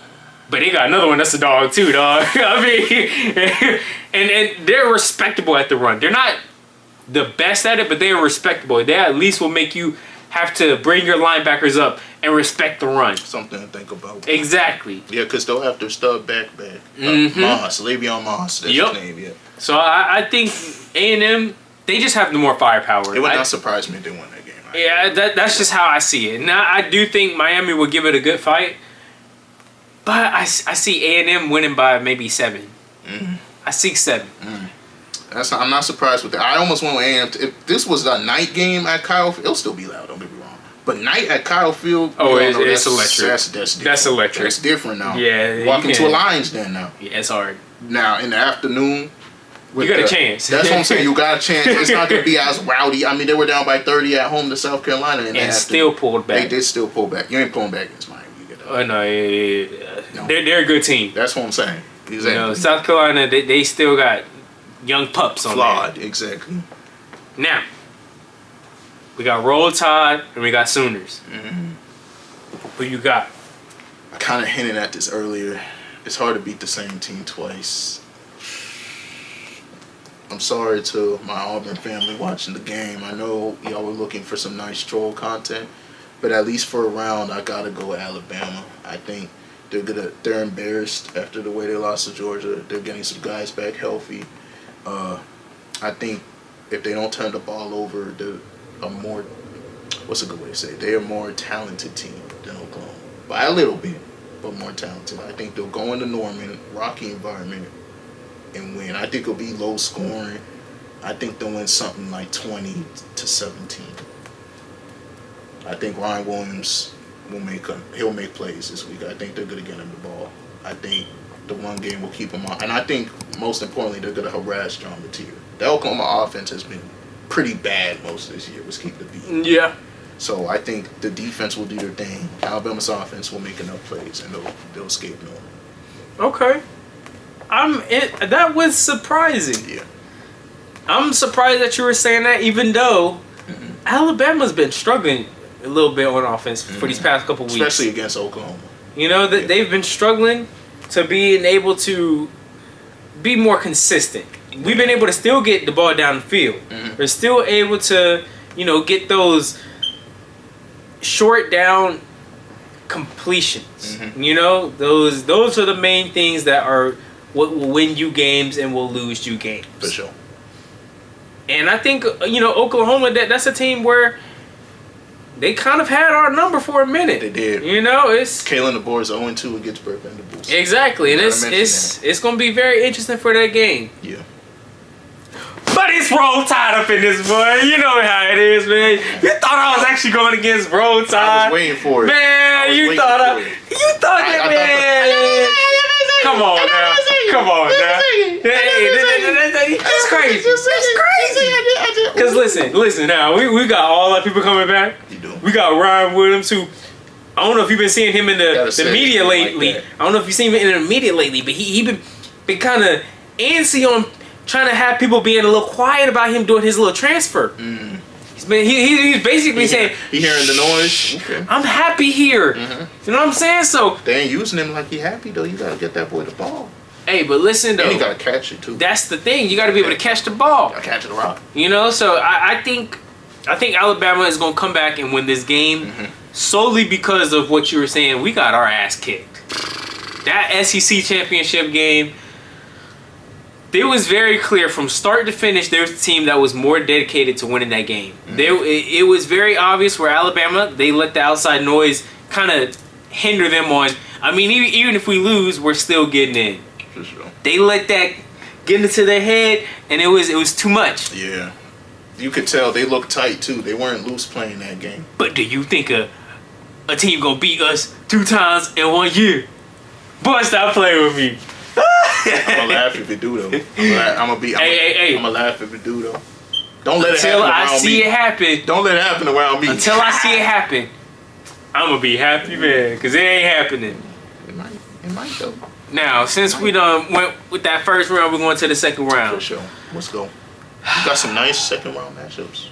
But they got another one that's a dog too, dog. I mean, and they're respectable at the run. They're not the best at it, but they're respectable. They at least will make you have to bring your linebackers up and respect the run. Something to think about. Exactly. Yeah, because they'll have their stud back. Moss, Le'Veon Moss. That's his name, yeah. So I think A&M, they just have the more firepower. It would not surprise me if they won that game. Yeah, that's just how I see it. Now, I do think Miami will give it a good fight, but I see A&M winning by maybe 7. Mm-hmm. I see 7. Mm. I'm not surprised with that. I almost went with A&M. If this was a night game at Kyle Field, it'll still be loud, don't get me wrong. But night at Kyle Field, it's electric. That's electric. That's different now. Yeah. Walk into a Lions den now. Yeah, it's hard. Now, in the afternoon, you got a chance. That's what I'm saying. You got a chance. It's not going to be as rowdy. I mean, they were down by 30 at home to South Carolina. And still pulled back. They did still pull back. You ain't pulling back against Miami. You get that. Oh, no, yeah. No. They're a good team. That's what I'm saying. Exactly. South Carolina, they still got young pups on Flawed, there. Exactly. Now, we got Roll Tide and we got Sooners. Mm-hmm. Who you got? I kind of hinted at this earlier. It's hard to beat the same team twice. I'm sorry to my Auburn family watching the game. I know y'all were looking for some nice troll content, But at least for a round, I gotta go with Alabama. I think they're embarrassed after the way they lost to Georgia. They're getting some guys back healthy. I think if they don't turn the ball over, they're a more, what's a good way to say it? They're a more talented team than Oklahoma. By a little bit, but more talented. I think they'll go into Norman, rocky environment, and win. I think it'll be low scoring. I think they'll win something like 20-17. I think Ryan Williams he'll make plays this week. I think they're going to get him the ball. I think the one game will keep him on. And I think, most importantly, they're going to harass John Mateer. The Oklahoma offense has been pretty bad most of this year. Let's keep the beat. Yeah. So I think the defense will do their thing. Alabama's offense will make enough plays, and they'll escape Norman. Okay. That was surprising. Yeah. I'm surprised that you were saying that, even though Alabama's been struggling a little bit on offense for these past couple weeks. Especially against Oklahoma. You know, they've been struggling to being able to be more consistent. We've been able to still get the ball down the field. We're still able to, get those short down completions. Those are the main things that are what will win you games and will lose you games. For sure. And I think, Oklahoma, that's a team where they kind of had our number for a minute. They did. It's Kalen DeBoer is 0-2 against Venables. Exactly, and it's going to be very interesting for that game. Yeah. But it's Roll Tide up in this, boy. You know how it is, man. You thought I was actually going against Roll Tide. I was waiting for it. Man, you thought that, man. Come on now. Hey, that's crazy. That's crazy. Because listen now. We got all our people coming back. You do. We got Ryan Williams, who, I don't know if you've been seeing him in the media lately. Like I don't know if you've seen him in the media lately, but he been kind of antsy on trying to have people being a little quiet about him doing his little transfer. He's basically saying, he hearing the noise. Okay. I'm happy here. You know what I'm saying? So they ain't using him like he happy though. You gotta get that boy the ball. Hey, but listen though. And you gotta catch it too. That's the thing. You gotta be able to catch the ball. Gotta catch the rock. So I think Alabama is gonna come back and win this game solely because of what you were saying. We got our ass kicked. That SEC championship game, it was very clear from start to finish there was a team that was more dedicated to winning that game. It was very obvious where Alabama, they let the outside noise kind of hinder them on. I mean, even if we lose, we're still getting in. For sure. They let that get into their head, and it was too much. Yeah. You could tell they looked tight, too. They weren't loose playing that game. But do you think a team gonna beat us 2 times in 1 year? Boy, stop playing with me. I'm gonna laugh if it do though. I'm gonna laugh if it do though. Don't let it happen around me. Until I see it happen. Don't let it happen around me. Until I see it happen, I'm gonna be happy, man, because it ain't happening. It might though. Now, since we done went with that first round, we're going to the second round. For sure. Let's go. You got some nice second round matchups.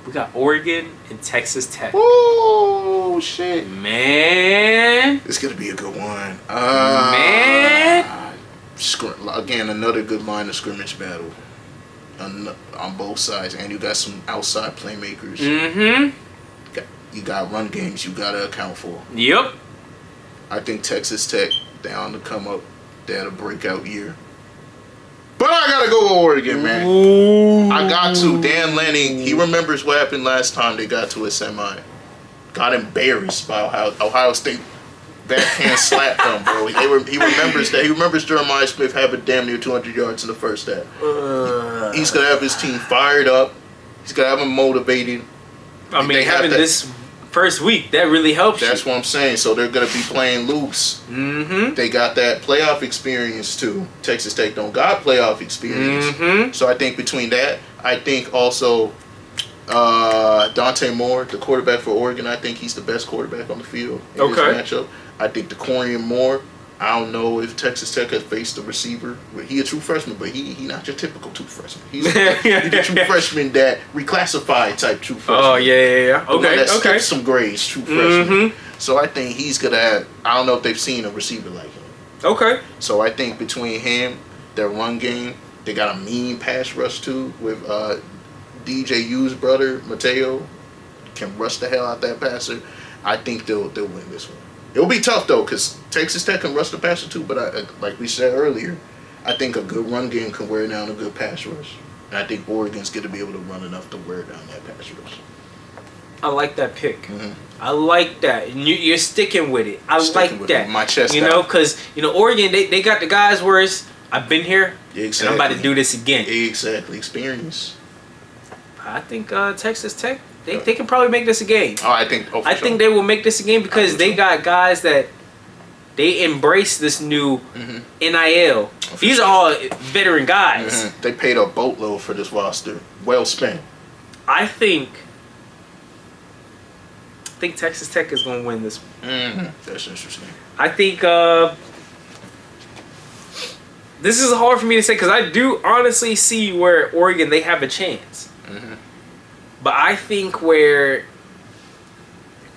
We got Oregon and Texas Tech. Oh shit, man! It's gonna be a good one. Man! Again, another good line of scrimmage battle on both sides, and you got some outside playmakers. You got run games you gotta account for. Yep. I think Texas Tech, they on the come up. They had a breakout year. But I gotta go with Oregon, man. Ooh. I got to. Dan Lanning, he remembers what happened last time they got to a semi. Got embarrassed by Ohio State backhand slapped them, bro. He remembers that. He remembers Jeremiah Smith having damn near 200 yards in the first half. He's gonna have his team fired up. He's gonna have them motivated. I mean, having this first week, that really helps. That's what I'm saying. So they're gonna be playing loose. They got that playoff experience too. Texas Tech don't got playoff experience. So I think between that, I think also Dante Moore, the quarterback for Oregon, I think he's the best quarterback on the field in this matchup. I think DeCorian Moore, I don't know if Texas Tech has faced a receiver. He a true freshman, but he not your typical true freshman. He's a true freshman that reclassified type true freshman. Oh, yeah. Okay. Some grades, true freshman. So I think he's going to have, I don't know if they've seen a receiver like him. Okay. So I think between him, their run game, they got a mean pass rush too with DJ U's brother, Mateo. can rush the hell out that passer, I think they'll win this one. It'll be tough though, because Texas Tech can rush the passer too. But like we said earlier, I think a good run game can wear down a good pass rush. And I think Oregon's going to be able to run enough to wear down that pass rush. I like that pick. I like that. And you're sticking with it. I like that. My chest You know, because, Oregon, they got the guys where it's, I've been here, and I'm about to do this again. Exactly. Experience. I think Texas Tech, they can probably make this a game. Oh, I think think they will make this a game because they got guys that they embrace this new NIL. These are all veteran guys. They paid a boatload for this roster. Well spent. I think Texas Tech is going to win this one. That's interesting. I think this is hard for me to say because I do honestly see where Oregon, they have a chance. But I think where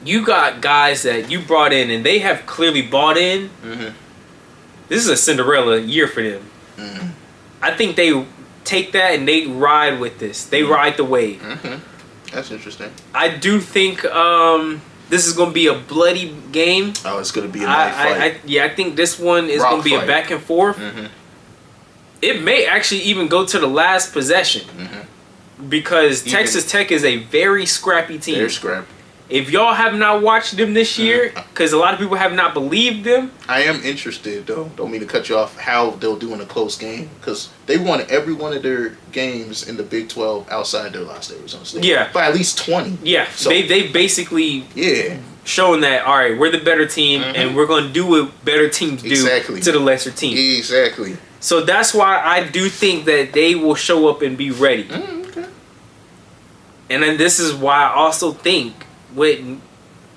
you got guys that you brought in and they have clearly bought in, this is a Cinderella year for them. I think they take that and they ride with this. They ride the wave. That's interesting. I do think this is going to be a bloody game. Oh, it's going to be a nice fight. I think this one is going to be a back and forth. It may actually even go to the last possession because Texas Tech is a very scrappy team. They're scrappy. If y'all have not watched them this year, because a lot of people have not believed them. I am interested, though. Don't mean to cut you off, how they'll do in a close game. Because they won every one of their games in the Big 12 outside their last Arizona State. Yeah. By at least 20. Yeah. So they basically yeah. shown that, all right, we're the better team, and we're going to do what better teams do to the lesser team. Exactly. So that's why I do think that they will show up and be ready. Okay. And then this is why I also think when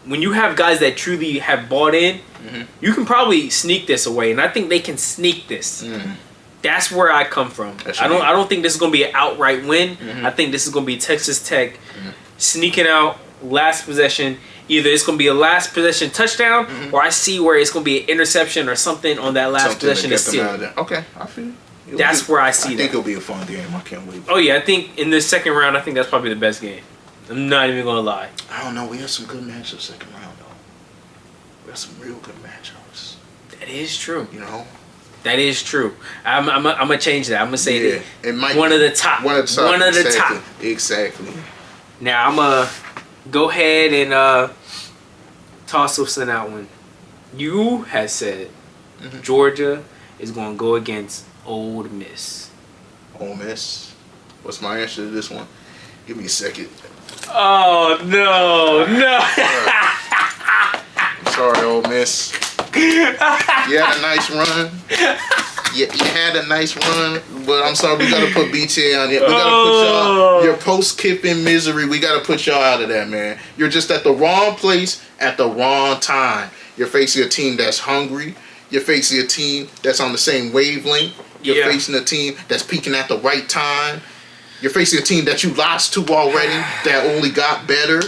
you have guys that truly have bought in, you can probably sneak this away, and I think they can sneak this. That's where I come from. I don't think this is going to be an outright win. I think this is going to be Texas Tech sneaking out last possession. Either it's going to be a last possession touchdown, or I see where it's going to be an interception or something on that last possession to steal. Okay, I feel you. That's where I see that. I think it'll be a fun game. I can't wait. Oh yeah, I think in this second round, I think that's probably the best game. I'm not even gonna lie. I don't know. We have some good matchups second round though. We have some real good matchups. That is true. You know. That is true. I'm gonna change that. I'm gonna say that it might one of the top. One of the top. One of the top. Exactly. Now I'm gonna go ahead and toss us in that one. You had said Georgia is gonna go against Ole Miss. Ole Miss. What's my answer to this one? Give me a second. Oh no! I'm sorry, Ole Miss. You had a nice run. You had a nice run, but I'm sorry, we gotta put BTA on it. We gotta put y'all, your post-Kiffin misery, we gotta put y'all out of that, man. You're just at the wrong place at the wrong time. You're facing a team that's hungry. You're facing a team that's on the same wavelength. You're facing a team that's peaking at the right time. You're facing a team that you lost to already that only got better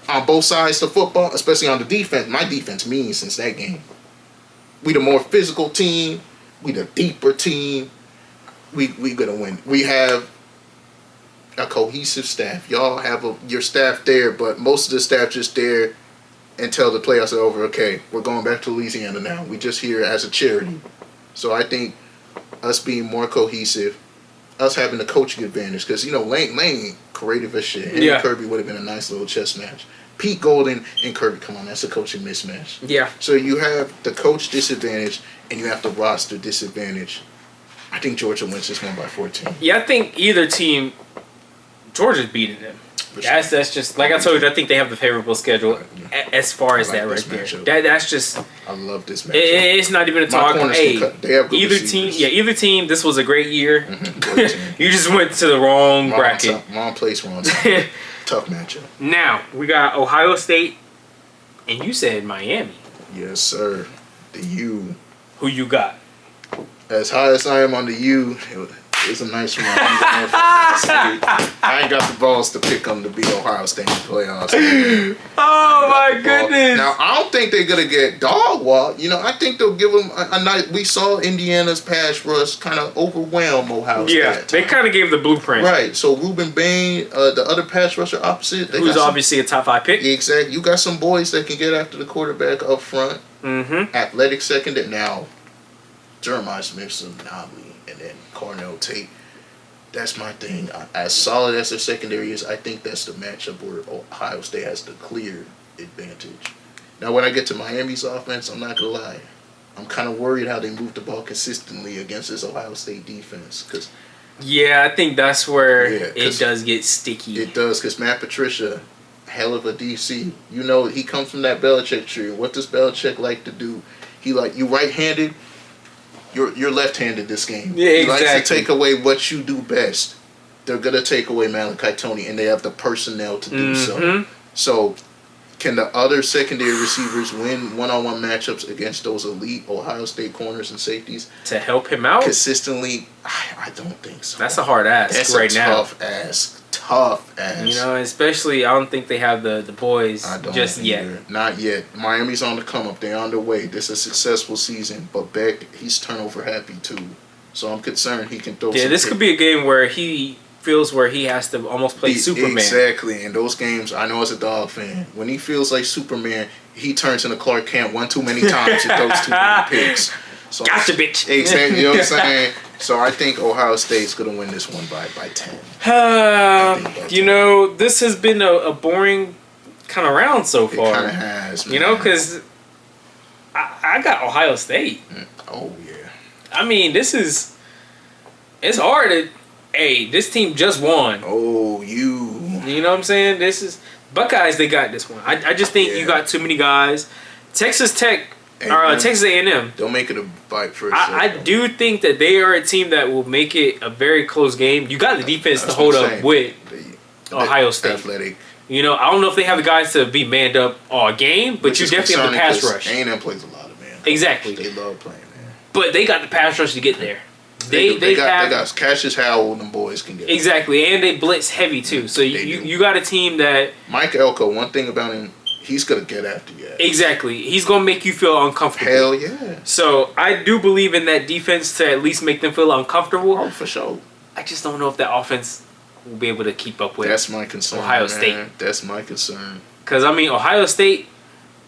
on both sides of football, especially on the defense. My defense means since that game. We the more physical team. We the deeper team. We gonna win. We have a cohesive staff. Y'all have your staff there, but most of the staff just there until the playoffs are over. Okay, we're going back to Louisiana now. We just here as a charity. So I think us being more cohesive, us having the coaching advantage, because Lane creative as shit. Him and Kirby would have been a nice little chess match. Pete Golden and Kirby, come on, that's a coaching mismatch. Yeah. So you have the coach disadvantage and you have the roster disadvantage. I think Georgia wins this one by 14. Yeah, I think either team, Georgia's beating them. That's just like I told you. I think they have the favorable schedule as far as that right there. That's just. I love this matchup. It's not even a talk. Hey, they have good either receivers. team. Yeah, either team. This was a great year. You just went to the wrong bracket. Wrong place, wrong time. Tough matchup. Now we got Ohio State, and you said Miami. Yes, sir. The U. Who you got? As high as I am on the U, It's a nice one. I ain't got the balls to pick them to beat Ohio State in the playoffs. Oh my goodness! Now I don't think they're gonna get dog walk. I think they'll give them a night. We saw Indiana's pass rush kind of overwhelm Ohio State. Yeah, they kind of gave the blueprint. Right. So Ruben Bain, the other pass rusher opposite, who's obviously a top 5 pick. Exactly. You got some boys that can get after the quarterback up front. Mm-hmm. Athletic secondary. Now, Jeremiah Smith's an anomaly, and then Cornell Tate. That's my thing. As solid as their secondary is, I think that's the matchup where Ohio State has the clear advantage. Now, when I get to Miami's offense, I'm not going to lie. I'm kind of worried how they move the ball consistently against this Ohio State defense. Yeah, I think that's where it does get sticky. It does, because Matt Patricia, hell of a DC. He comes from that Belichick tree. What does Belichick like to do? You right-handed, you're left-handed this game. Yeah, exactly. He likes to take away what you do best. They're going to take away Malachi Tony, and they have the personnel to do so. So, can the other secondary receivers win one-on-one matchups against those elite Ohio State corners and safeties? To help him out? Consistently, I don't think so. That's a hard ask That's right now. Tough ass. Especially I don't think they have the boys just yet. Not yet. Miami's on the come up. They're on their way. This is a successful season, but Beck, he's turnover happy too. So I'm concerned he can throw. Yeah, this could be a game where he feels where he has to almost play Superman. Exactly. In those games, I know as a dog fan, when he feels like Superman, he turns into Clark Kent one too many times and throws too many picks. So, gotcha, bitch. Exactly. You know what I'm saying? So I think Ohio State's going to win this one by 10. This has been a boring kind of round so far. It kind of has, man. Because I got Ohio State. Oh, yeah. I mean, it's hard to, this team just won. Oh, You know what I'm saying? This is, Buckeyes, they got this one. I just think you got too many guys. Texas Tech, or Texas A&M. Don't make it a fight for a second. I do think that they are a team that will make it a very close game. You got the defense to hold up with Ohio State. Athletic. I don't know if they have the guys to be manned up all game, but you definitely have the pass rush. A&M plays a lot of man. Exactly. They love playing man. But they got the pass rush to get there. They got Cassius Howell and them boys can get exactly, and they blitz heavy too. So you got a team that Mike Elko. One thing about him, he's gonna get after you. Exactly, he's gonna make you feel uncomfortable. Hell yeah. So I do believe in that defense to at least make them feel uncomfortable. Oh, for sure. I just don't know if that offense will be able to keep up with. That's my concern. Ohio State. That's my concern. Because Ohio State,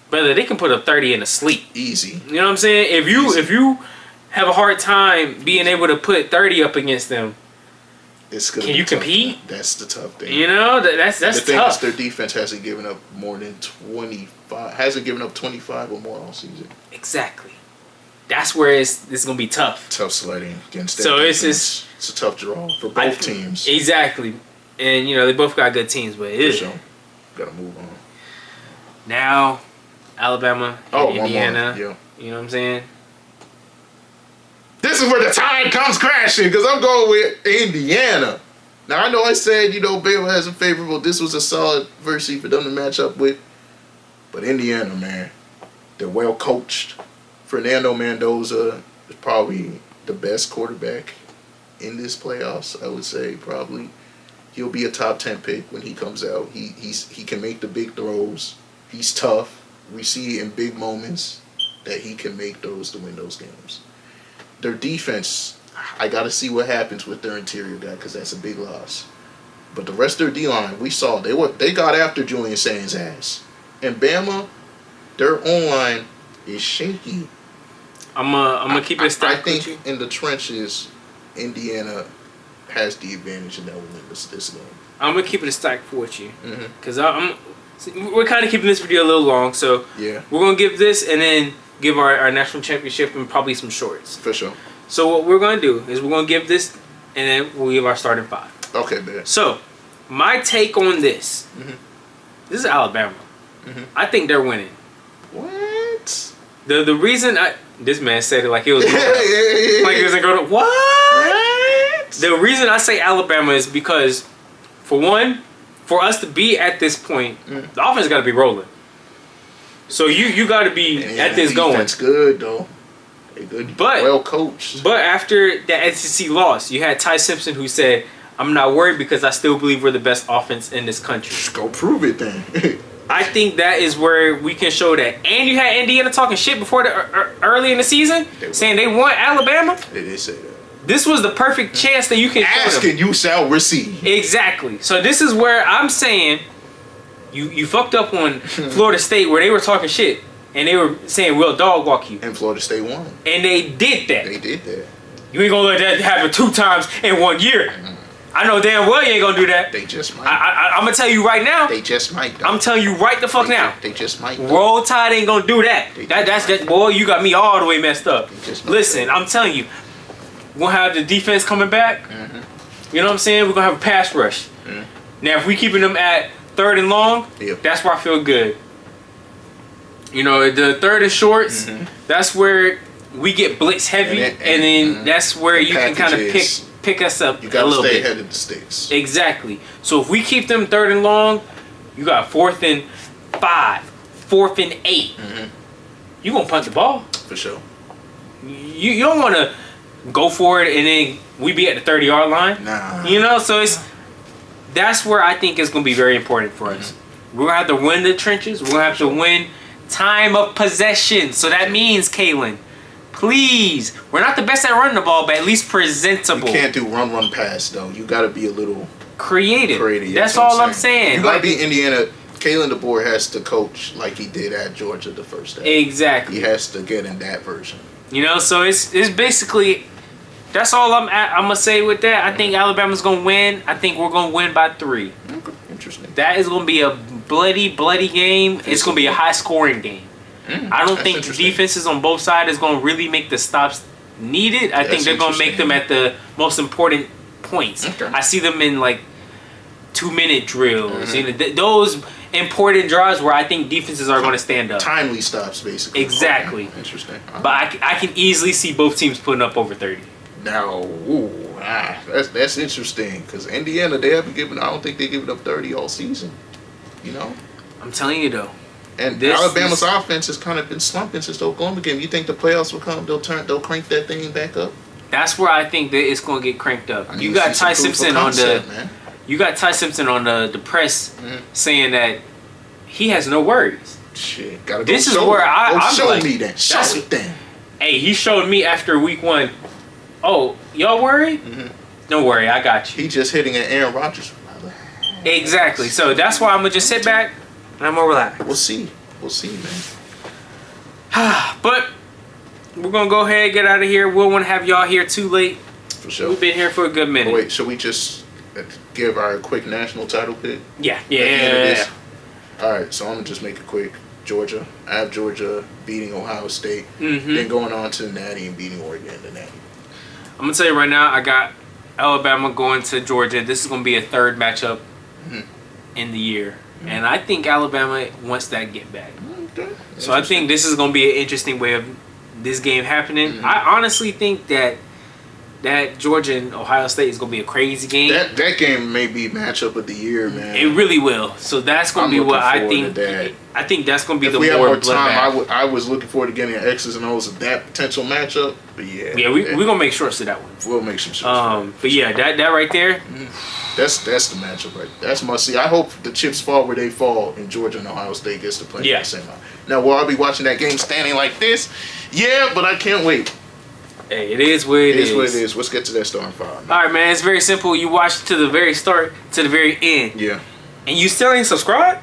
brother, they can put a 30 in a sleep. Easy. You know what I'm saying? If you have a hard time being able to put 30 up against them, can you compete? That's the tough thing. That's the thing tough. is their defense hasn't given up more than 25. Hasn't given up 25 or more all season. Exactly. That's where it's gonna be tough. Tough sledding against. So it's a tough draw for both teams. Exactly, and they both got good teams, but for sure, gotta move on. Now, Alabama, Indiana. Yeah. You know what I'm saying? This is where the tide comes crashing because I'm going with Indiana. Now, I know I said, Bama has a favorable. This was a solid adversity for them to match up with. But Indiana, man, they're well coached. Fernando Mendoza is probably the best quarterback in this playoffs, I would say, probably. He'll be a top 10 pick when he comes out. He can make the big throws. He's tough. We see in big moments that he can make those to win those games. Their defense, I got to see what happens with their interior guy because that's a big loss. But the rest of their D-line, we saw they got after Julian Sain's ass. And Bama, their O-line is shaky. I'm gonna keep it stacked. I think in the trenches, Indiana has the advantage and that will win this game. I'm gonna keep it a stack with you because we're kind of keeping this video a little long, so yeah, we're gonna give this and then give our national championship and probably some shorts. For sure. So what we're gonna do is we're gonna give this and then we'll give our starting 5. Okay, man. So my take on this, this is Alabama. I think they're winning. What? The reason this man said it like it was like he wasn't going to what? The reason I say Alabama is because, for one, for us to be at this point, the offense got to be rolling. So you got to be at this going. That's good though. They good, but well coached. But after the SEC loss, you had Ty Simpson who said, "I'm not worried because I still believe we're the best offense in this country." Just go prove it then. I think that is where we can show that. And you had Indiana talking shit before the early in the season, saying they want Alabama. They did say that. This was the perfect chance that you can ask and you shall receive. Exactly. So this is where I'm saying you fucked up on Florida State where they were talking shit and they were saying we'll dog walk you. And Florida State won. And they did that. They did that. You ain't gonna let that happen 2 times in 1 year. I know damn well you ain't gonna do that. They just might. I'm gonna tell you right now. They just might. Though. I'm telling you right the fuck now. They just might. Though. Roll Tide ain't gonna do that. That's that boy. You got me all the way messed up. Listen, I'm telling you, we're gonna have the defense coming back. You know what I'm saying? We're gonna have a pass rush. Now, if we keeping them at 3rd and long, that's where I feel good. You know, the 3rd and shorts. That's where we get blitz heavy, and then that's where you can kind of pick us up you a little bit. You gotta stay ahead of the sticks. Exactly. So if we keep them 3rd and long, you got 4th and 5, 4th and 8. You gonna punt the ball for sure. You don't want to go for it and then we be at the 30-yard line. Nah. You know, so that's where I think it's gonna be very important for us. We're gonna have to win the trenches. We're gonna have to win time of possession. So that means, Kalen, please, we're not the best at running the ball, but at least presentable. You can't do run pass though. You got to be a little creative. That's all I'm saying. You got to be Indiana. Kalen DeBoer has to coach like he did at Georgia the first day. Exactly. He has to get in that version. You know, so it's basically that's all I'm gonna say with that. I think Alabama's gonna win. I think we're gonna win by 3. Okay. Interesting. That is gonna be a bloody game. It's gonna be a high scoring game. I don't think the defenses on both sides is going to really make the stops needed. I think they're going to make them at the most important points. I see them in like 2-minute drills. You know, those important drives where I think defenses are going to stand up. Timely stops, basically. Exactly. Okay. Interesting. But I can easily see both teams putting up over 30. Now, that's interesting because Indiana, they haven't given. I don't think they given up 30 all season. You know. I'm telling you though. And Alabama's offense has kind of been slumping since the Oklahoma game. You think the playoffs will come? They'll crank that thing back up. That's where I think that it's going to get cranked up. You got Ty Simpson on the. You got Ty Simpson on the press saying that he has no worries. Shit, gotta go. This is where I'm show like, me then. Show it then. Hey, he showed me after week 1. Oh, y'all worried? Don't worry, I got you. He just hitting at Aaron Rodgers. Exactly. So that's why I'm gonna just sit back. I'm gonna relax. We'll see, man. But we're gonna go ahead and get out of here. We don't want to have y'all here too late. For sure. We've been here for a good minute. Wait, should we just give our quick national title pick? Yeah. All right, so I'm gonna just make it quick. Georgia. I have Georgia beating Ohio State, then going on to the Natty and beating Oregon in the Natty. I'm gonna tell you right now, I got Alabama going to Georgia. This is gonna be a 3rd matchup in the year. And I think Alabama wants that get back. Okay. So I think this is going to be an interesting way of this game happening. I honestly think that Georgia and Ohio State is going to be a crazy game. That game may be matchup of the year, man. It really will. So that's going to be what I think. I think that's going to be the more bloodbath. If we have more time, I was looking forward to getting an X's and O's of that potential matchup. But yeah, we're going to make sure to that one. We'll make some sure. But yeah, that right there. That's the matchup right there. That's must see. I hope the chips fall where they fall and Georgia and Ohio State gets to play in the same line. Now, will I be watching that game standing like this? Yeah, but I can't wait. Hey, it is what it is. It is what it is. Let's get to that starting 5. All right, man. It's very simple. You watch to the very start to the very end. Yeah. And you still ain't subscribed?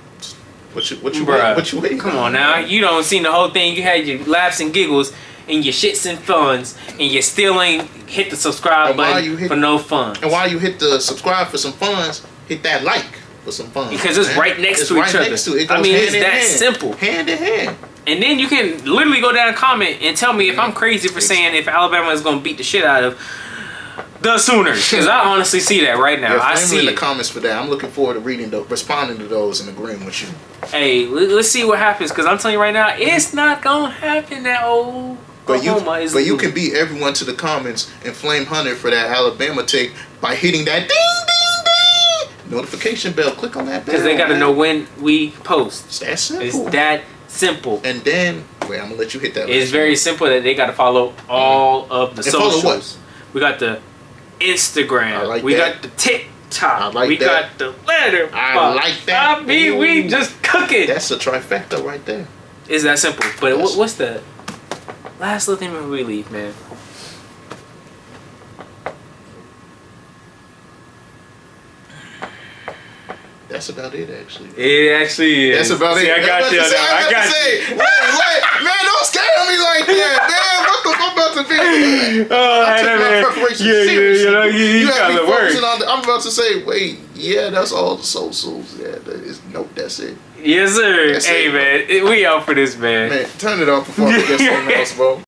What you waiting? Come on now. You don't seen the whole thing. You had your laughs and giggles and your shits and funs, and you still ain't hit the subscribe button for no fun. And while you hit the subscribe for some funs, hit that like for some fun. Because it's right next to each other. It goes it's that simple. Hand in hand. And then you can literally go down and comment and tell me if I'm crazy for saying if Alabama is going to beat the shit out of the Sooners. Because I honestly see that right now. I see in the comments for that. I'm looking forward to responding to those and agreeing with you. Hey, let's see what happens. Because I'm telling you right now, it's not going to happen that old. But you can beat everyone to the comments and flame Hunter for that Alabama take by hitting that ding notification bell. Click on that bell. Because they got to know when we post. It's that simple. It's that simple. And then Wait, I'm gonna let you hit that. It's very simple that they got to follow all of the And follow socials. what? We got the Instagram. I like we that. got the TikTok. I like we that. got the Letterboxd. I like that. I mean, we Ooh. just cooking. That's a trifecta right there. It's that simple. But Yes. what's the last little thing before we leave, man? That's about it, actually. It actually is. That's about See, it. I got you. I got you. Wait, man, don't scare me like that, man. What the fuck about to be? Oh, I took my man. preparation Yeah, seriously. you know, you had got me to work. focusing on I'm about to say, wait, yeah, that's all the socials. Yeah, that is, nope, that's it. Yes, sir. That's hey, it. man. We out for this, man. Man, turn it off before I forget something else, bro.